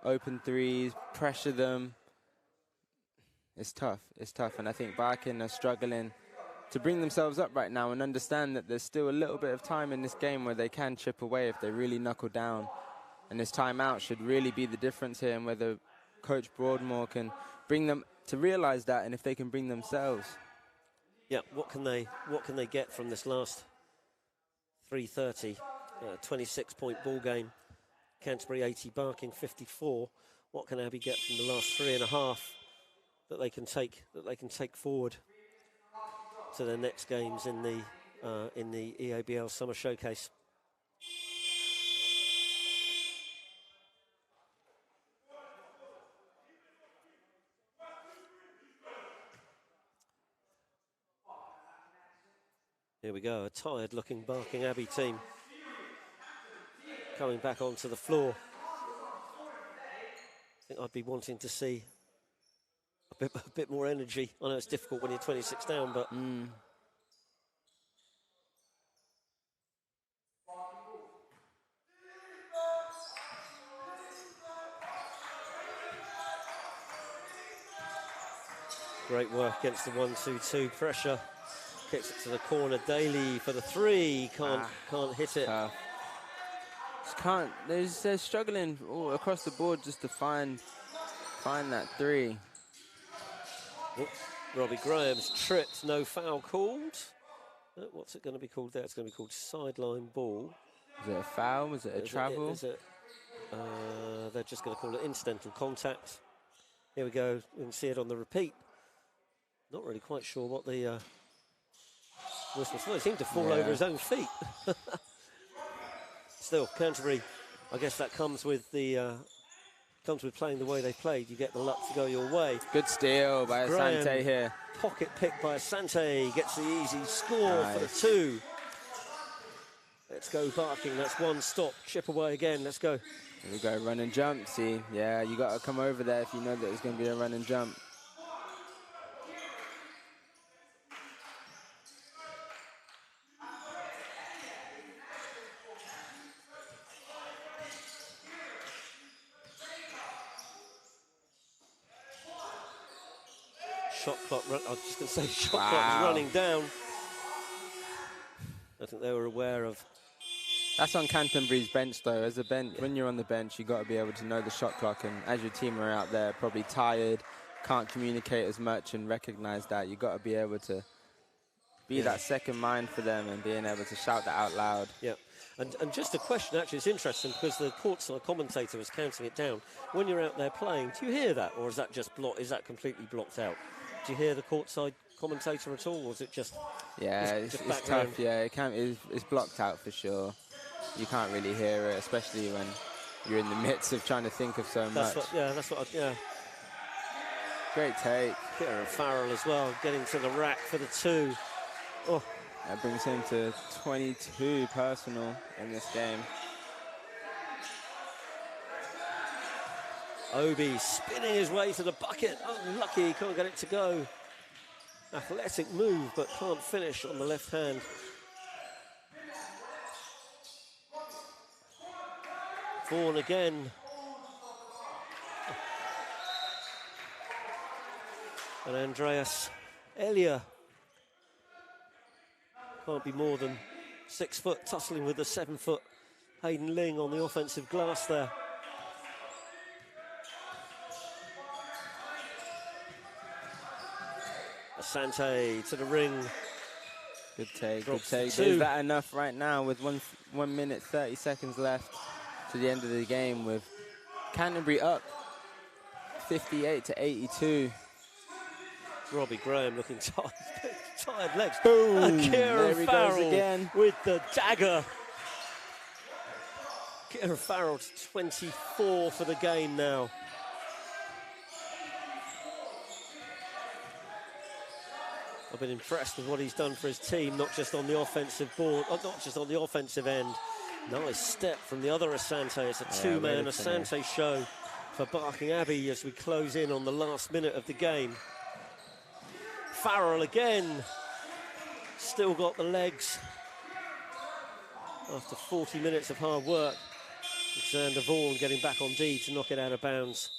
open threes, pressure them. It's tough, and I think Barkin are struggling to bring themselves up right now and understand that there's still a little bit of time in this game where they can chip away if they really knuckle down. And this timeout should really be the difference here, and whether Coach Broadmoor can bring them to realize that, and if they can bring themselves. Yeah, what can they get from this last 3:30, 26-point ball game? Canterbury 80, Barking 54. What can Abbey get from the last 3.5 that they can take forward to their next games in the EABL Summer Showcase? Here we go, a tired-looking Barking Abbey team coming back onto the floor. I think I'd be wanting to see a bit more energy. I know it's difficult when you're 26 down, but... Great work against the 1-2-2 pressure. Kicks it to the corner. Daly for the three. Can't hit it. They're struggling all across the board just to find that three. Oops. Robbie Graham's tripped. No foul called. What's it going to be called there? It's going to be called sideline ball. Is it a foul? Was it a travel? They're just going to call it incidental contact. Here we go. You can see it on the repeat. Not really quite sure what the whistle for. He seemed to fall over his own feet. Still, Canterbury, I guess that comes with the playing the way they played. You get the luck to go your way. Good steal by Asante here. Pocket pick by Asante. Gets the easy score for the 2. Let's go Barking. That's one stop. Chip away again. Let's go. Here we go, run and jump. See, yeah, you got to come over there if you know that it's going to be a run and jump. Shot clock, I was just going to say shot clock's running down. I think they were aware of. That's on Canterbury's bench though. As a bench, when you're on the bench, you got to be able to know the shot clock, and as your team are out there probably tired, can't communicate as much and recognize that, you got to be able to be that second mind for them and being able to shout that out loud. Yeah. And just a question, actually, it's interesting because the courtside commentator was counting it down. When you're out there playing, do you hear that, or is that just is that completely blocked out? Do you hear the courtside commentator at all, or is it just? Yeah, it's tough. Yeah, it's blocked out for sure. You can't really hear it, especially when you're in the midst of trying to think of so much. Yeah. Great take. Kieran Farrell as well, getting to the rack for the 2. Oh. That brings him to 22 personal in this game. Abbey spinning his way to the bucket. Unlucky, he can't get it to go. Athletic move, but can't finish on the left hand. Vaughan again. And Andreas Elia. Can't be more than 6 foot, tussling with the 7 foot Hayden Ling on the offensive glass there. Asante to the ring. Good take, good take. 2. Is that enough right now with 1 minute 30 seconds left to the end of the game, with Canterbury up 58-82. Robbie Graham looking tired, tired legs. Boom! Kieran Farrell again with the dagger. Kieran Farrell to 24 for the game now. I've been impressed with what he's done for his team, not just on the offensive board, not just on the offensive end. Nice step from the other Asante. It's a two-man Asante show for Barking Abbey as we close in on the last minute of the game. Farrell again, still got the legs. After 40 minutes of hard work, Alexander Vaughan getting back on D to knock it out of bounds.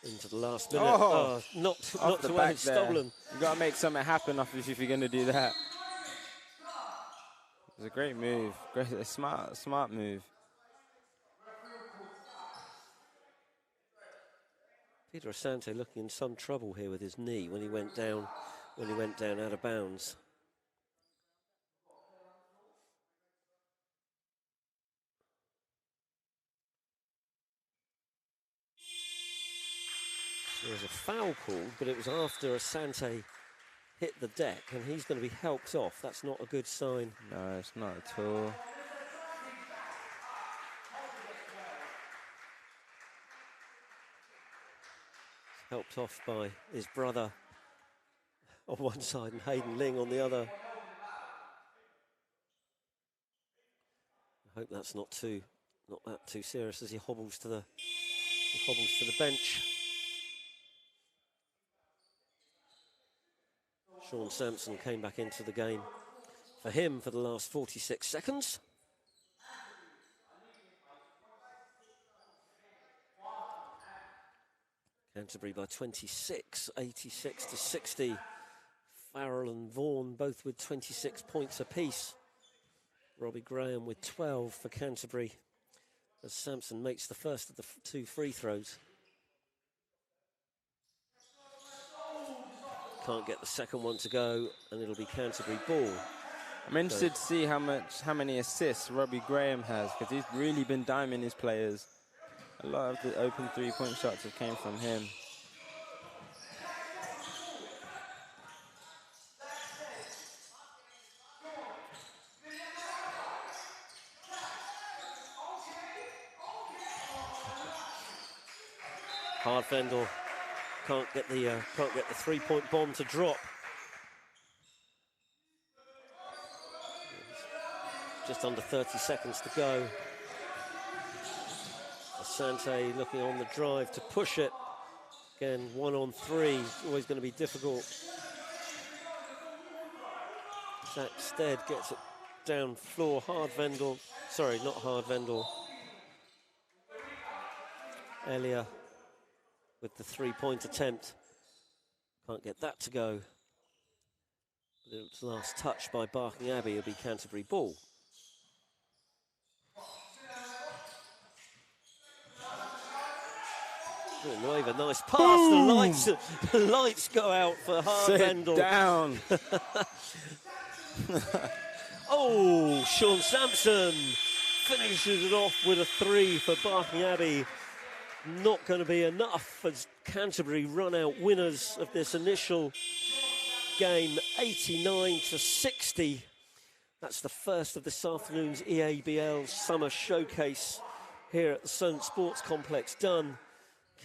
Into the last minute. Not to where it's stolen. You've got to make something happen off if you're going to do that. It was a great move. A smart move. Peter Asante looking in some trouble here with his knee when he went down out of bounds. There was a foul called, but it was after Asante hit the deck, and he's going to be helped off. That's not a good sign. No, it's not at all. Helped off by his brother on one side and Hayden Ling on the other. I hope that's not that too serious as he hobbles to the bench. Sean Sampson came back into the game for him for the last 46 seconds. Canterbury by 26, 86-60. Farrell and Vaughan both with 26 points apiece. Robbie Graham with 12 for Canterbury as Sampson makes the first of the 2 free throws. Can't get the second one to go, and it'll be Canterbury ball. I'm interested to see how many assists Robbie Graham has, because he's really been diming his players. A lot of the open three-point shots have came from him. Hardvendel can't get the 3-point bomb to drop. Just under 30 seconds to go. Asante looking on the drive to push it. Again, 1 on 3, always going to be difficult. Zach Stead gets it down floor. Hardvendel, sorry, not Hardvendel. Elia with the 3-point attempt. Can't get that to go. But it was last touch by Barking Abbey. It'll be Canterbury ball. Nueva, nice pass. The lights go out for Hardvendel. Sit down. Oh, Sean Sampson finishes it off with a 3 for Barking Abbey. Not going to be enough as Canterbury run out winners of this initial game, 89-60. That's the first of this afternoon's EABL Summer Showcase here at the Sun Sports Complex done.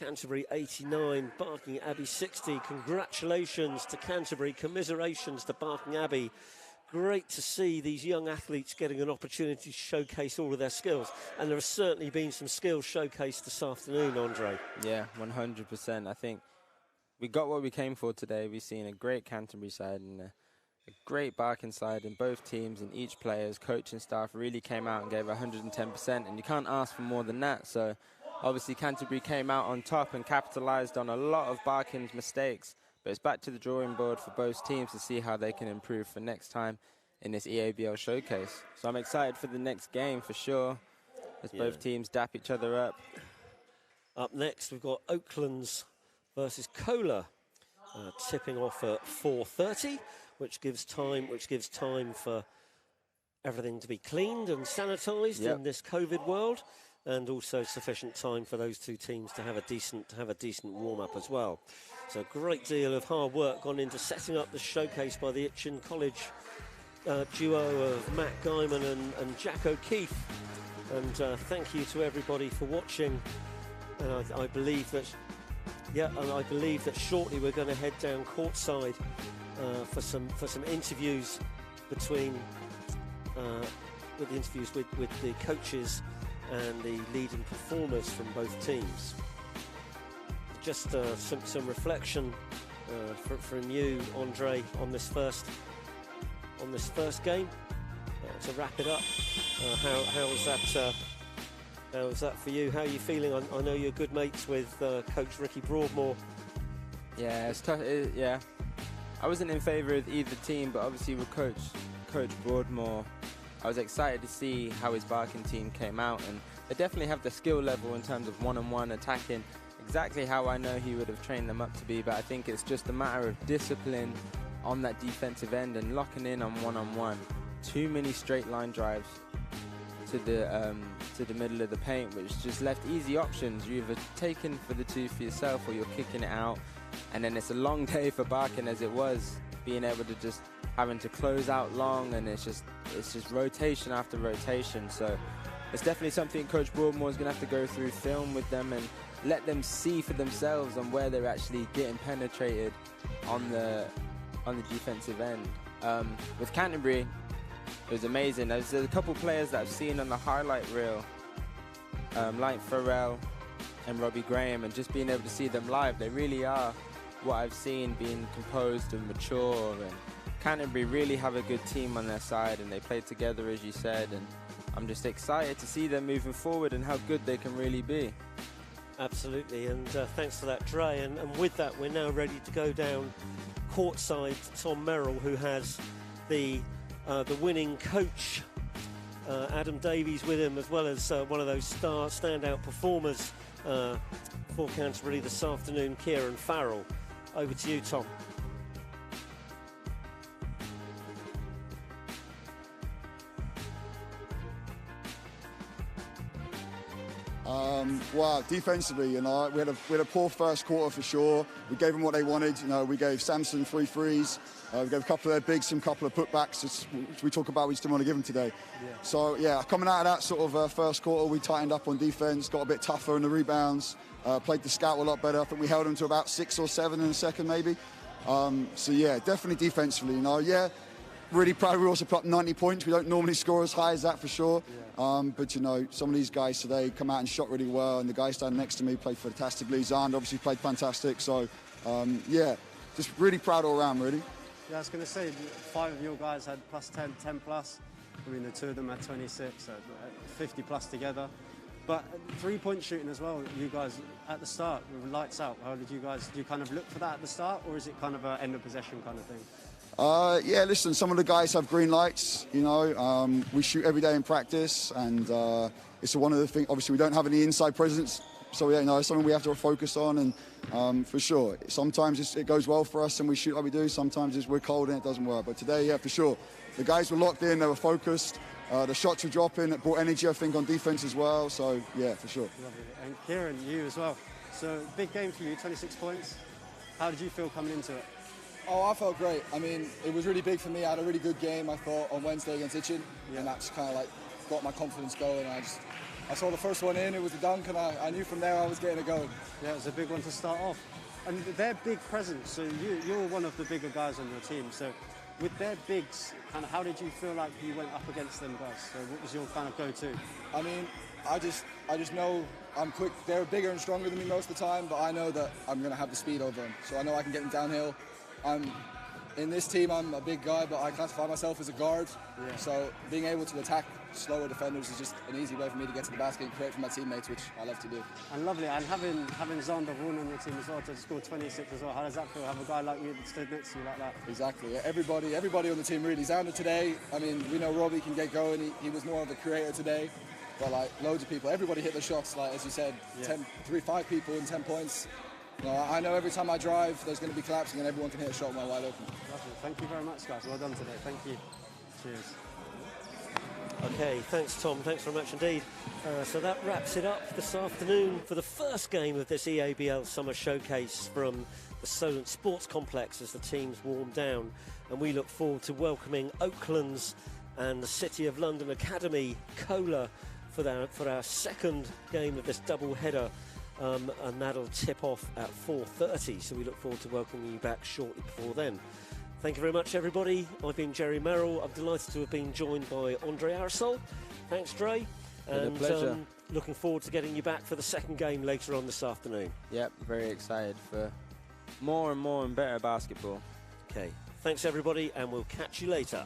Canterbury 89, Barking Abbey 60. Congratulations to Canterbury, commiserations to Barking Abbey. Great to see these young athletes getting an opportunity to showcase all of their skills. And there has certainly been some skills showcased this afternoon, Andre. Yeah, 100%. I think we got what we came for today. We've seen a great Canterbury side and a great Barking side in both teams, and each player's coaching staff really came out and gave 110%, and you can't ask for more than that. So obviously Canterbury came out on top and capitalised on a lot of Barking's mistakes. But it's back to the drawing board for both teams to see how they can improve for next time in this EABL showcase. So I'm excited for the next game for sure, as both teams dap each other up. Up next, we've got Oaklands versus Kohler, tipping off at 4:30, which gives time for everything to be cleaned and sanitised in this COVID world, and also sufficient time for those two teams to have a decent warm-up as well. So a great deal of hard work gone into setting up the showcase by the Itchen College duo of Matt Guyman and Jack O'Keefe. And thank you to everybody for watching. And I believe that shortly we're going to head down courtside for some interviews with the coaches and the leading performers from both teams. Just some reflection from you, Andre, on this first game to wrap it up. How was that for you? How are you feeling? I know you're good mates with Coach Ricky Broadmoor. Yeah, it's tough. I wasn't in favour of either team, but obviously with Coach Broadmoor, I was excited to see how his Barking team came out, and they definitely have the skill level in terms of one-on-one attacking, exactly how I know he would have trained them up to be. But I think it's just a matter of discipline on that defensive end and locking in on one-on-one. Too many straight line drives to the middle of the paint, which just left easy options. You're either taking for the two for yourself or you're kicking it out, and then it's a long day for Barking as it was, being able to just having to close out long, and it's just rotation after rotation. So it's definitely something Coach Broadmoor is going to have to go through film with them and let them see for themselves on where they're actually getting penetrated on the defensive end. With Canterbury, it was amazing. There's a couple players that I've seen on the highlight reel, like Farrell and Robbie Graham, and just being able to see them live, they really are what I've seen, being composed and mature. And Canterbury really have a good team on their side, and they play together, as you said, and I'm just excited to see them moving forward and how good they can really be. Absolutely, and thanks for that, Dre. And with that, we're now ready to go down courtside to Tom Merrill, who has the winning coach Adam Davies with him, as well as one of those standout performers for Canterbury this afternoon, Kieran Farrell. Over to you, Tom. Wow, defensively, we had a poor first quarter for sure. We gave them what they wanted. We gave Samson 3 threes. We gave a couple of their bigs, some couple of putbacks, which we talk about. We just didn't want to give them today. Yeah. So yeah, coming out of that sort of first quarter, we tightened up on defense, got a bit tougher in the rebounds, played the scout a lot better. I think we held them to about 6 or 7 in the second, maybe. So yeah, definitely defensively. Yeah. Really proud we also put up 90 points. We don't normally score as high as that for sure. Yeah. But some of these guys today come out and shot really well, and the guy standing next to me played fantastically. Zand obviously played fantastic. So yeah, just really proud all around, really. Yeah, I was going to say 5 of your guys had plus 10, 10 plus. I mean, the 2 of them had 26, so 50 plus together. But 3-point shooting as well, you guys at the start, with lights out. How did do you kind of look for that at the start, or is it kind of an end of possession kind of thing? Yeah, listen, some of the guys have green lights, we shoot every day in practice, and it's one of the things. Obviously we don't have any inside presence, so it's something we have to focus on, and for sure, sometimes it goes well for us and we shoot like we do, sometimes we're cold and it doesn't work, but today, yeah, for sure, the guys were locked in, they were focused, the shots were dropping, it brought energy, I think, on defense as well, so yeah, for sure. Lovely. And Kieran, you as well, so big game for you, 26 points. How did you feel coming into it? Oh, I felt great. I mean, it was really big for me. I had a really good game, I thought, on Wednesday against Itchen, and that's kind of like got my confidence going. I saw the first one in, it was a dunk, and I knew from there I was getting it going. Yeah, it was a big one to start off. And their big presence, so you're one of the bigger guys on your team, so with their bigs, kind of how did you feel like you went up against them guys? So what was your kind of go-to? I mean, I just know I'm quick. They're bigger and stronger than me most of the time, but I know that I'm going to have the speed over them. So I know I can get them downhill. In this team, I'm a big guy, but I classify myself as a guard. Yeah. So being able to attack slower defenders is just an easy way for me to get to the basket and create for my teammates, which I love to do. And lovely, and having Zander Vaughan on your team as well to score 26 as well. How does that feel? Have a guy like you that stood next to you like that? Exactly. Yeah, everybody on the team really. Zander today, I mean, we know Robbie can get going. He was more of a creator today. But like loads of people, everybody hit the shots. Like as you said, 5 people in 10 points. I know every time I drive, there's going to be collapsing and everyone can hit a shot while wide open. Lovely. Thank you very much, guys. Well done today. Thank you. Cheers. Okay, thanks, Tom. Thanks very much indeed. So that wraps it up this afternoon for the first game of this EABL Summer Showcase from the Solent Sports Complex as the teams warm down. And we look forward to welcoming Oaklands and the City of London Academy, Cola, for our second game of this double-header. And that'll tip off at 4:30, so we look forward to welcoming you back shortly before then. Thank you very much, everybody. I've been Jerry Merrill. I'm delighted to have been joined by Andre Arsol. Thanks, Dre. And pleasure. Looking forward to getting you back for the second game later on this afternoon. Yep, very excited for more and better basketball. Okay, thanks, everybody, and we'll catch you later.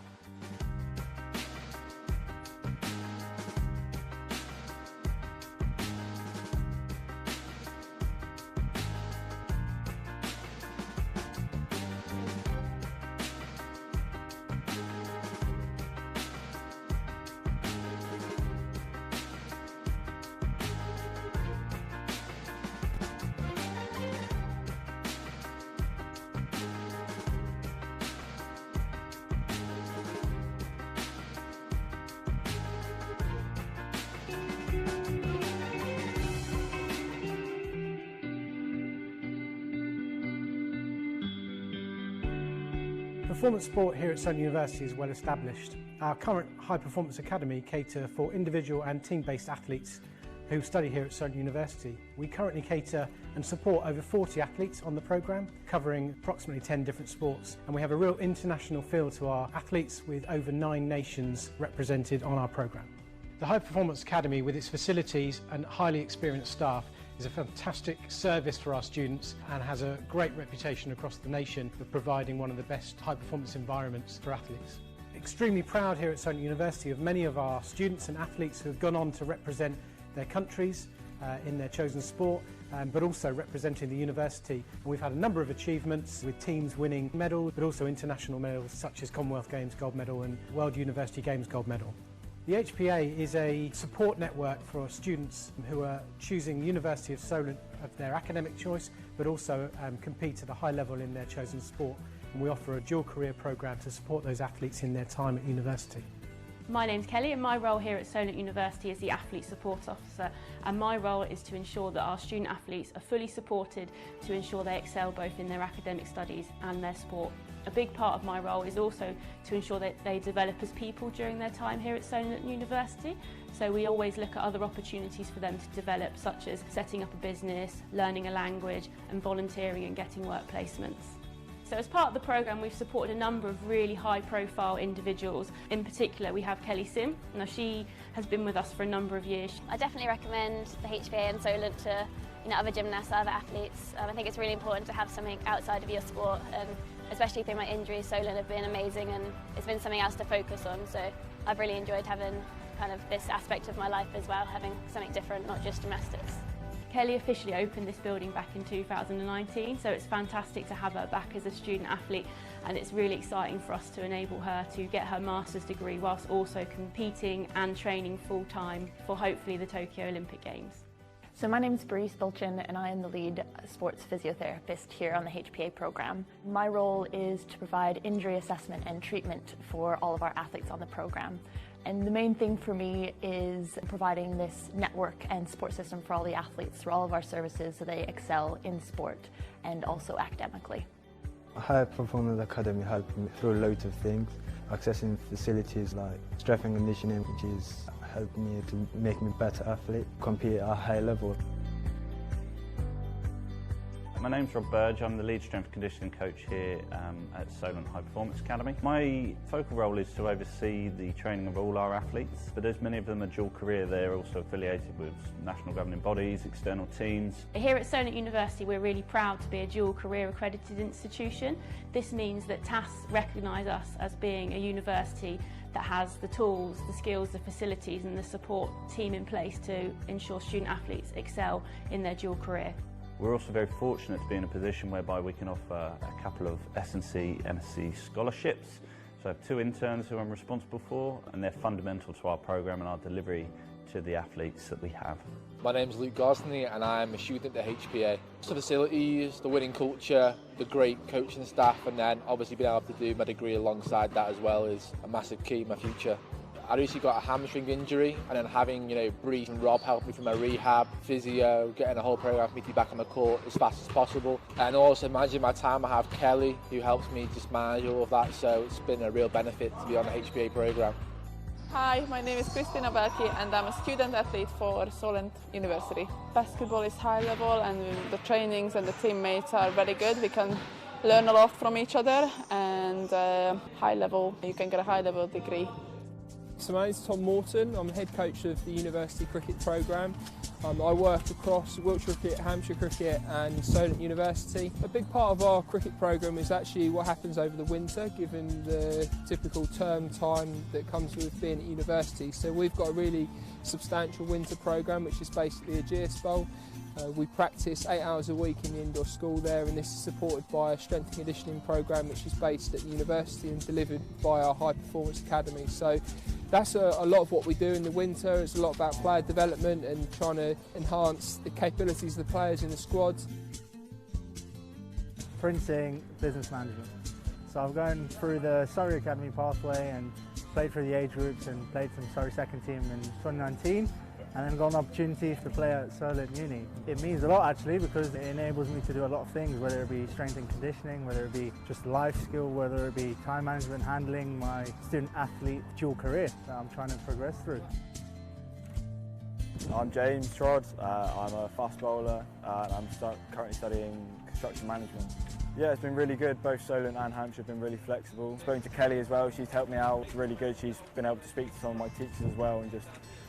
Performance sport here at Solent University is well established. Our current High Performance Academy cater for individual and team-based athletes who study here at Solent University. We currently cater and support over 40 athletes on the programme, covering approximately 10 different sports. And we have a real international feel to our athletes with over 9 nations represented on our programme. The High Performance Academy, with its facilities and highly experienced staff, is a fantastic service for our students and has a great reputation across the nation of providing one of the best high performance environments for athletes. Extremely proud here at Solent University of many of our students and athletes who have gone on to represent their countries in their chosen sport, but also representing the university. And we've had a number of achievements with teams winning medals, but also international medals such as Commonwealth Games gold medal and World University Games gold medal. The HPA is a support network for students who are choosing University of Solent of their academic choice, but also compete at a high level in their chosen sport. And we offer a dual career programme to support those athletes in their time at university. My name's Kelly and my role here at Solent University is the Athlete Support Officer, and my role is to ensure that our student athletes are fully supported to ensure they excel both in their academic studies and their sport. A big part of my role is also to ensure that they develop as people during their time here at Solent University. So we always look at other opportunities for them to develop, such as setting up a business, learning a language and volunteering and getting work placements. So as part of the programme we've supported a number of really high profile individuals. In particular we have Kelly Sim. Now she has been with us for a number of years. I definitely recommend the HPA and Solent to other gymnasts, other athletes. I think it's really important to have something outside of your sport, and especially through my injury, Solent have been amazing and it's been something else to focus on. So I've really enjoyed having kind of this aspect of my life as well, having something different, not just gymnastics. Kelly officially opened this building back in 2019, so it's fantastic to have her back as a student athlete, and it's really exciting for us to enable her to get her master's degree whilst also competing and training full time for hopefully the Tokyo Olympic Games. So my name is Verus and I am the lead sports physiotherapist here on the HPA programme. My role is to provide injury assessment and treatment for all of our athletes on the programme. And the main thing for me is providing this network and support system for all the athletes through all of our services so they excel in sport and also academically. High Performance Academy helped me through loads of things, accessing facilities like strength and conditioning, which is helped me to make me a better athlete, compete at a high level. My name's Rob Burge, I'm the lead strength and conditioning coach here at Solent High Performance Academy. My focal role is to oversee the training of all our athletes, but as many of them are dual career, they're also affiliated with national governing bodies, external teams. Here at Solent University we're really proud to be a dual career accredited institution. This means that TAS recognise us as being a university that has the tools, the skills, the facilities and the support team in place to ensure student athletes excel in their dual career. We're also very fortunate to be in a position whereby we can offer a couple of S&C MSc scholarships. So I have 2 interns who I'm responsible for, and they're fundamental to our programme and our delivery to the athletes that we have. My name's Luke Gosney and I'm a student at the HPA. The facilities, the winning culture, the great coaching staff, and then obviously being able to do my degree alongside that as well is a massive key in my future. I recently got a hamstring injury, and then having Bree and Rob help me through my rehab, physio, getting a whole program for me to be back on the court as fast as possible. And also managing my time, I have Kelly who helps me just manage all of that, so it's been a real benefit to be on the HPA program. Hi, my name is Kristina Belki and I'm a student athlete for Solent University. Basketball is high level and the trainings and the teammates are very good. We can learn a lot from each other, and high level, you can get a high level degree. So my name's Tom Morton, I'm head coach of the University Cricket Programme. I work across Wiltshire Cricket, Hampshire Cricket and Solent University. A big part of our cricket programme is actually what happens over the winter, given the typical term time that comes with being at university. So we've got a really substantial winter programme, which is basically a GS Bowl. We practice 8 hours a week in the indoor school there, and this is supported by a strength and conditioning programme which is based at the university and delivered by our High Performance Academy. So that's a lot of what we do in the winter. It's a lot about player development and trying to enhance the capabilities of the players in the squad. Printing, business management. So I've gone through the Surrey Academy pathway and played for the age groups and played for the Surrey second team in 2019. And then got an opportunity to play at Solent Uni. It means a lot actually, because it enables me to do a lot of things, whether it be strength and conditioning, whether it be just life skill, whether it be time management, handling my student athlete dual career that I'm trying to progress through. I'm James Trod, I'm a fast bowler and I'm currently studying construction management. Yeah, it's been really good. Both Solent and Hampshire have been really flexible. Spoken to Kelly as well, she's helped me out. It's really good. She's been able to speak to some of my teachers as well and just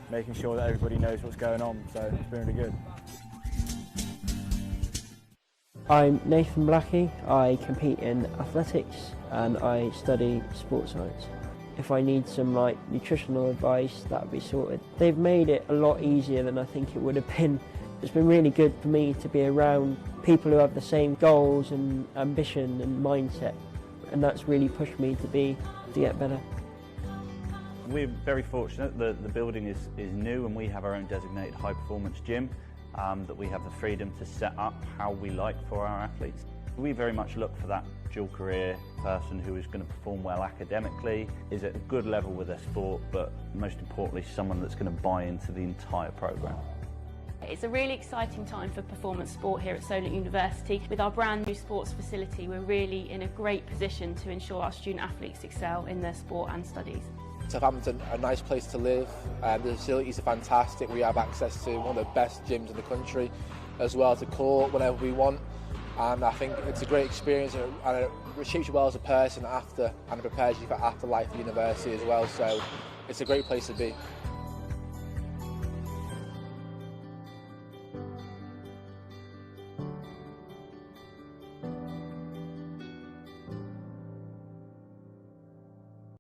making sure that everybody knows what's going on, so it's been really good. I'm Nathan Blackie, I compete in athletics and I study sports science. If I need some nutritional advice, that would be sorted. They've made it a lot easier than I think it would have been. It's been really good for me to be around people who have the same goals and ambition and mindset, and that's really pushed me to get better. We're very fortunate that the building is new and we have our own designated high performance gym, that we have the freedom to set up how we like for our athletes. We very much look for that dual career person who is going to perform well academically, is at a good level with their sport, but most importantly someone that's going to buy into the entire programme. It's a really exciting time for performance sport here at Solent University. With our brand new sports facility, we're really in a great position to ensure our student athletes excel in their sport and studies. Southampton, a nice place to live, and the facilities are fantastic. We have access to one of the best gyms in the country, as well as a court whenever we want. And I think it's a great experience, and it shapes you well as a person after, and it prepares you for after life at university as well. So it's a great place to be.